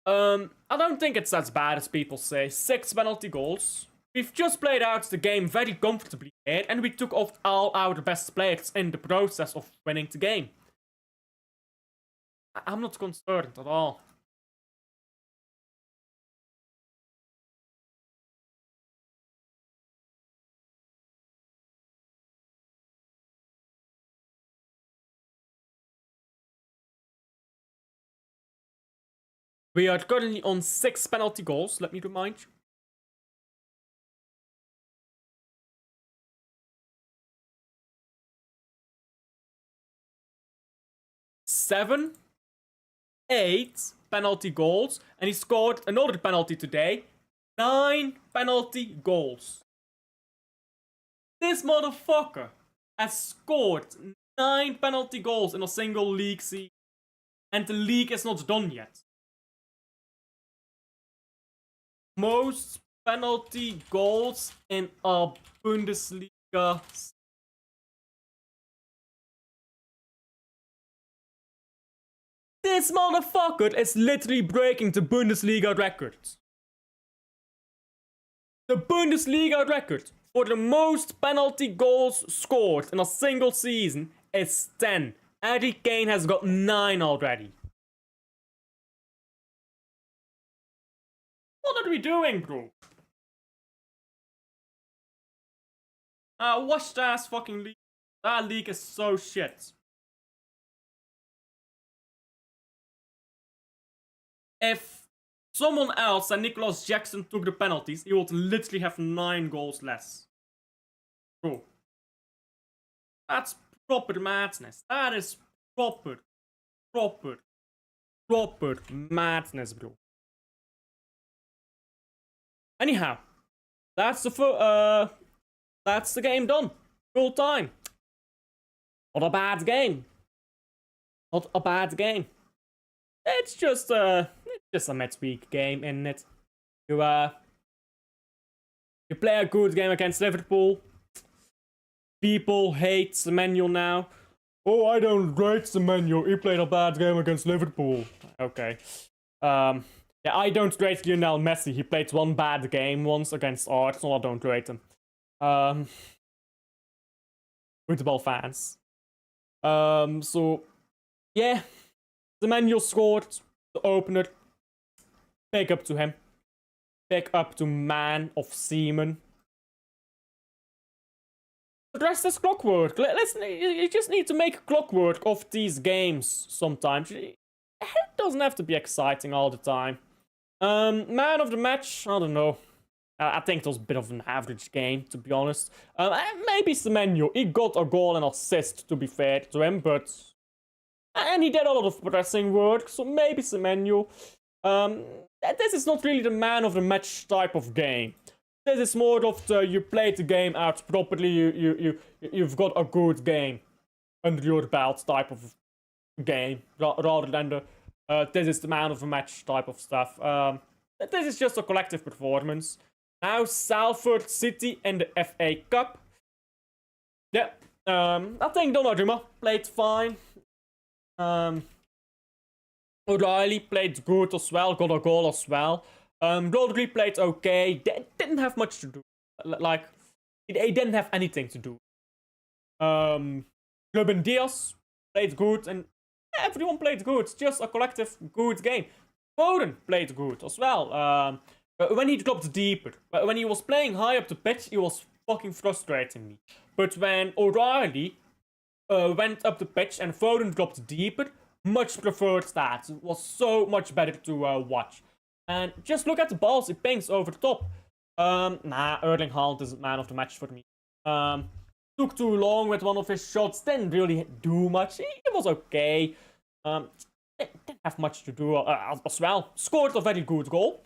I don't think it's as bad as people say. 6 penalty goals. We've just played out the game very comfortably here, and we took off all our best players in the process of winning the game. I'm not concerned at all. We are currently on 6 penalty goals, let me remind you. Seven, 8 penalty goals, and he scored another penalty today. 9 penalty goals. This motherfucker has scored 9 penalty goals in a single league season, and the league is not done yet. Most penalty goals in a Bundesliga. This motherfucker is literally breaking the Bundesliga record. The Bundesliga record for the most penalty goals scored in a single season is 10. Harry Kane has got 9 already. What are we doing, bro? Watch that fucking league. That league is so shit. If someone else than Nicholas Jackson took the penalties, he would literally have 9 goals less. Bro. That's proper madness. That is proper madness, bro. Anyhow, that's the game done. Full time. Not a bad game. Not a bad game. It's just a midweek game, isn't it? You play a good game against Liverpool. People hate Semenyo now. Oh, I don't rate Semenyo. He played a bad game against Liverpool. Okay. Yeah, I don't rate Lionel Messi. He played one bad game once against Arsenal. I don't rate him. Football fans. So, yeah. Semenyo scored the opener. Big up to him. Big up to man of seaman. The rest is clockwork. Listen, you just need to make clockwork of these games sometimes. It doesn't have to be exciting all the time. Man of the match, I don't know. I think it was a bit of an average game, to be honest. Maybe Semenyo. He got a goal and assist, to be fair to him, but... And he did a lot of pressing work, so maybe Semenyo. This is not really the man of the match type of game. This is more of the you played the game out properly, you've got a good game under your belt type of game, rather than the this is the man of the match type of stuff. This is just a collective performance. Now Salford City in the FA Cup. Yeah, I think Donnarumma played fine. O'Reilly played good as well, got a goal as well. Rodri played okay. They didn't have much to do. Like, they didn't have anything to do. Ruben Diaz played good, and everyone played good. Just a collective good game. Foden played good as well. When he dropped deeper, when he was playing high up the pitch, he was fucking frustrating me. But when O'Reilly went up the pitch and Foden dropped deeper, much preferred that. It was so much better to watch. And just look at the balls he pings over the top. Nah, Erling Haaland is man of the match for me. Took too long with one of his shots, didn't really do much. It was okay. Didn't have much to do as well. Scored a very good goal.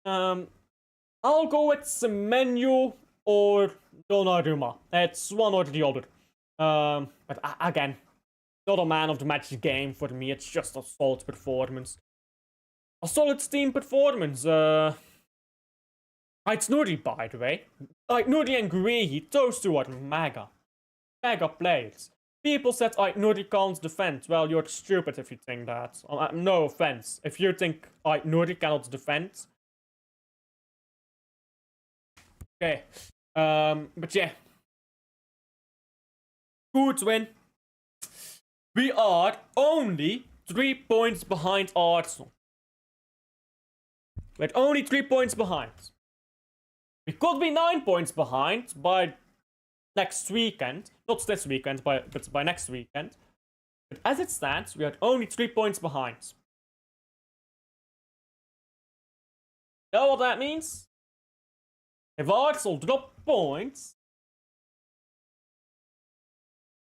I'll go with Semenyo or Donnarumma. It's one or the other. But again, not a man of the match game for me. It's just a solid performance. A solid team performance. It's Nuri, by the way. Like Nuri and Guehi, those two are mega players. People said Nuri can't defend. Well, you're stupid if you think that. No offense. If you think Nuri cannot defend. Okay. But yeah. Good win. We are only 3 points behind Arsenal. We're only 3 points behind. We could be 9 points behind by next weekend. Not this weekend, but by next weekend. But as it stands, we are only 3 points behind. You know what that means? If Arsenal drop points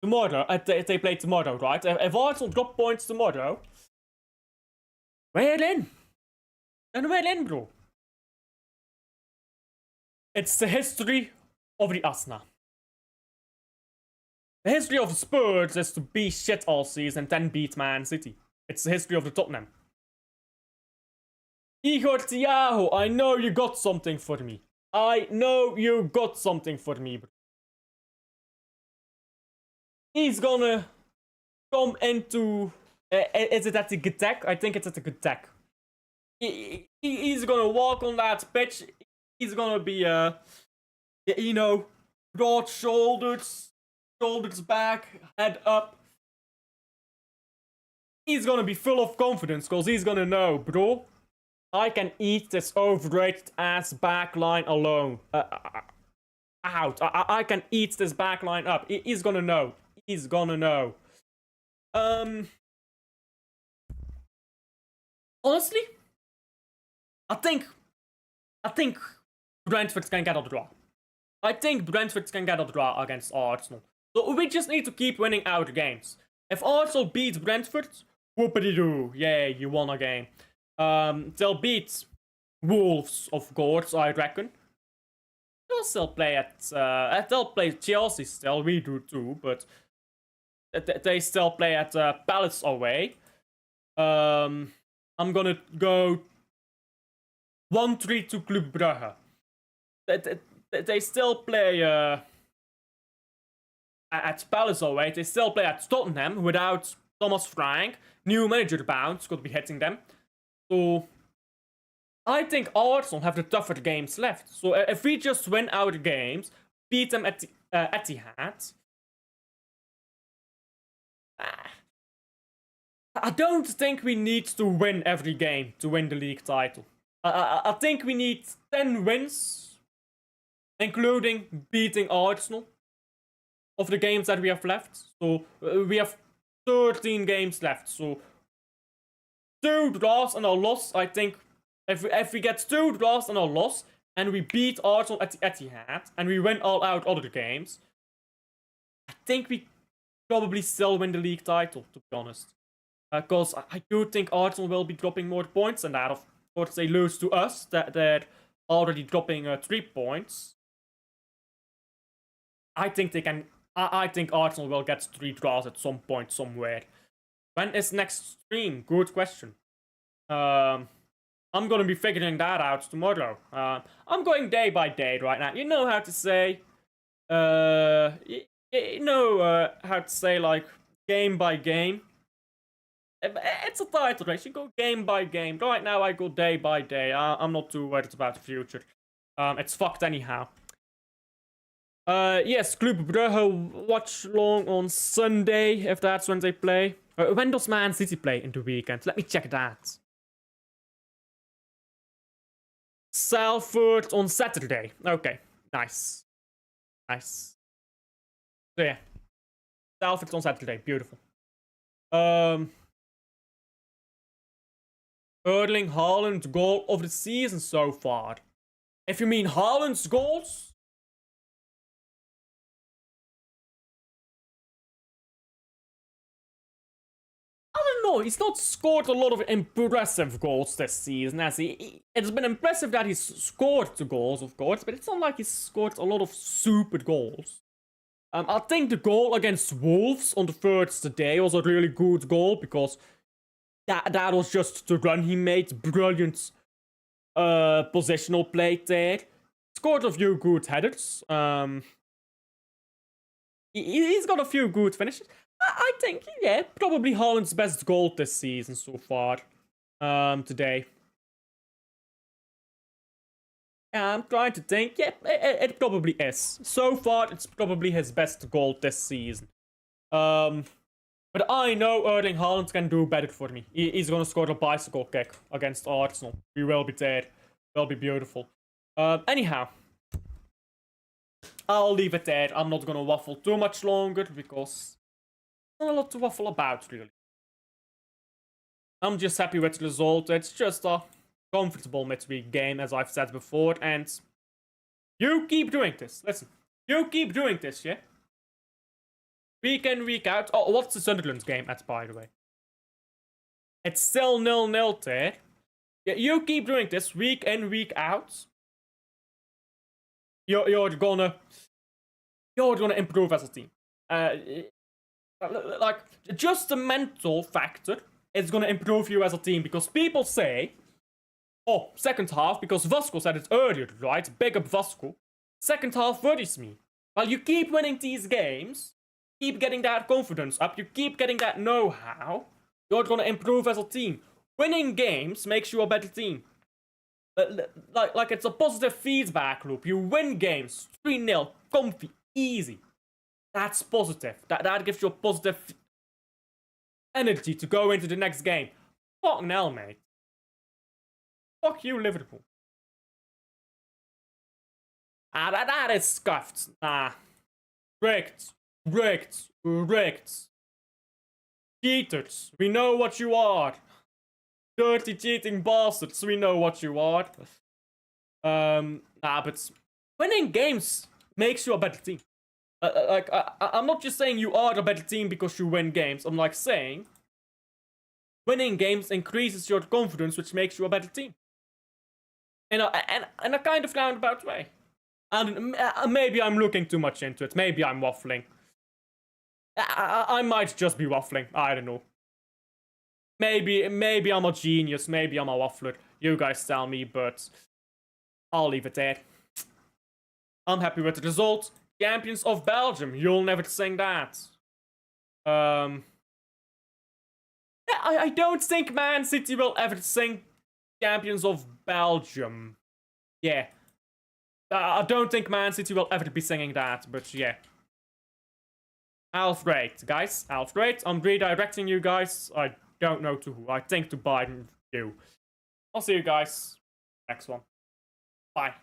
tomorrow, they play tomorrow, right? If Arsenal drop points tomorrow, we're in. And we're in, bro. It's the history of the Arsenal. The history of the Spurs is to be shit all season and then beat Man City. It's the history of the Tottenham. Igor Thiago, I know you got something for me. I know you got something for me, bro. He's gonna come into... is it at the Getek? I think it's at the Getek. He's gonna walk on that pitch. He's gonna be, you know, broad shoulders back, head up. He's gonna be full of confidence, because he's gonna know, bro, I can eat this overrated ass backline alone. Out. I can eat this backline up. He's gonna know. He's gonna know. Honestly, I think Brentford can get a draw. I think Brentford can get a draw against Arsenal. So we just need to keep winning our games. If Arsenal beats Brentford, whoopity-doo. Yay, you won a game. They'll beat Wolves, of course, I reckon. They'll still play they'll play Chelsea still, we do too, but they still play at Palace away. I'm gonna go 1-3 to Club Brugge. They still play at Palace away. They still play at Tottenham without Thomas Frank. New manager bounce could be hitting them. So I think Arsenal have the tougher games left. So if we just win our games, beat them at the Etihad, I don't think we need to win every game to win the league title. I think we need 10 wins, including beating Arsenal, of the games that we have left. So we have 13 games left. So 2 draws and a loss. I think if we get 2 draws and a loss, and we beat Arsenal at the Etihad, and we win all our other games, I think we probably still win the league title, to be honest. Because I do think Arsenal will be dropping more points than that. Of course, they lose to us. They're already dropping 3 points. I think they can. I think Arsenal will get 3 draws at some point somewhere. When is next stream? Good question. I'm gonna be figuring that out tomorrow. I'm going day by day right now. You know how to say. You know how to say, like, game by game. It's a title race. You go game by game. Right now, I go day by day. I'm not too worried about the future. It's fucked anyhow. Yes, Club Brugge Watchalong on Sunday, if that's when they play. When does Man City play in the weekend? Let me check that. Salford on Saturday. Okay, nice. Nice. So yeah. Salford on Saturday. Beautiful. Erling Haaland goal of the season so far. If you mean Haaland's goals, I don't know. He's not scored a lot of impressive goals this season, has he? It's been impressive that he's scored the goals, of course, but it's not like he's scored a lot of super goals. I think the goal against Wolves on the first day was a really good goal because that was just the run he made. Brilliant positional play there. Scored a few good headers. He's got a few good finishes. I think, yeah, probably Haaland's best goal this season so far. Today. Yeah, I'm trying to think. Yeah, it probably is. So far, it's probably his best goal this season. But I know Erling Haaland can do better for me. He's gonna score a bicycle kick against Arsenal. We will be there. Will be beautiful. Anyhow. I'll leave it there. I'm not gonna waffle too much longer because there's not a lot to waffle about, really. I'm just happy with the result. It's just a comfortable midweek game, as I've said before, and you keep doing this. Listen, you keep doing this, yeah? Week in, week out. Oh, what's the Sunderland game at, by the way? It's still 0-0 there. Yeah, you keep doing this week in, week out. You're gonna improve as a team. Like, just the mental factor is gonna improve you as a team, because people say, oh, second half, because Vasco said it earlier, right? Big up Vasco. Second half worries me. Well, you keep winning these games, keep getting that confidence up, you keep getting that know-how, you're gonna improve as a team. Winning games makes you a better team. Like it's a positive feedback loop. You win games 3-0, comfy, easy. That's positive. That gives you a positive energy to go into the next game. Fucking hell, mate. Fuck you, Liverpool. That is scuffed. Rigged. Cheaters. We know what you are. Dirty cheating bastards, we know what you are. But winning games makes you a better team. I'm not just saying you are a better team because you win games. I'm like saying winning games increases your confidence, which makes you a better team. In a kind of roundabout way. And maybe I'm looking too much into it. Maybe I'm waffling. I might just be waffling. I don't know. Maybe I'm a genius, maybe I'm a waffler. You guys tell me, but I'll leave it there. I'm happy with the result. Champions of Belgium, you'll never sing that. Yeah, I don't think Man City will ever sing Champions of Belgium. Yeah. I don't think Man City will ever be singing that, but yeah. Alfred, guys. Alfred, I'm redirecting you guys. I don't know to who. I think to Biden. You. I'll see you guys next one. Bye.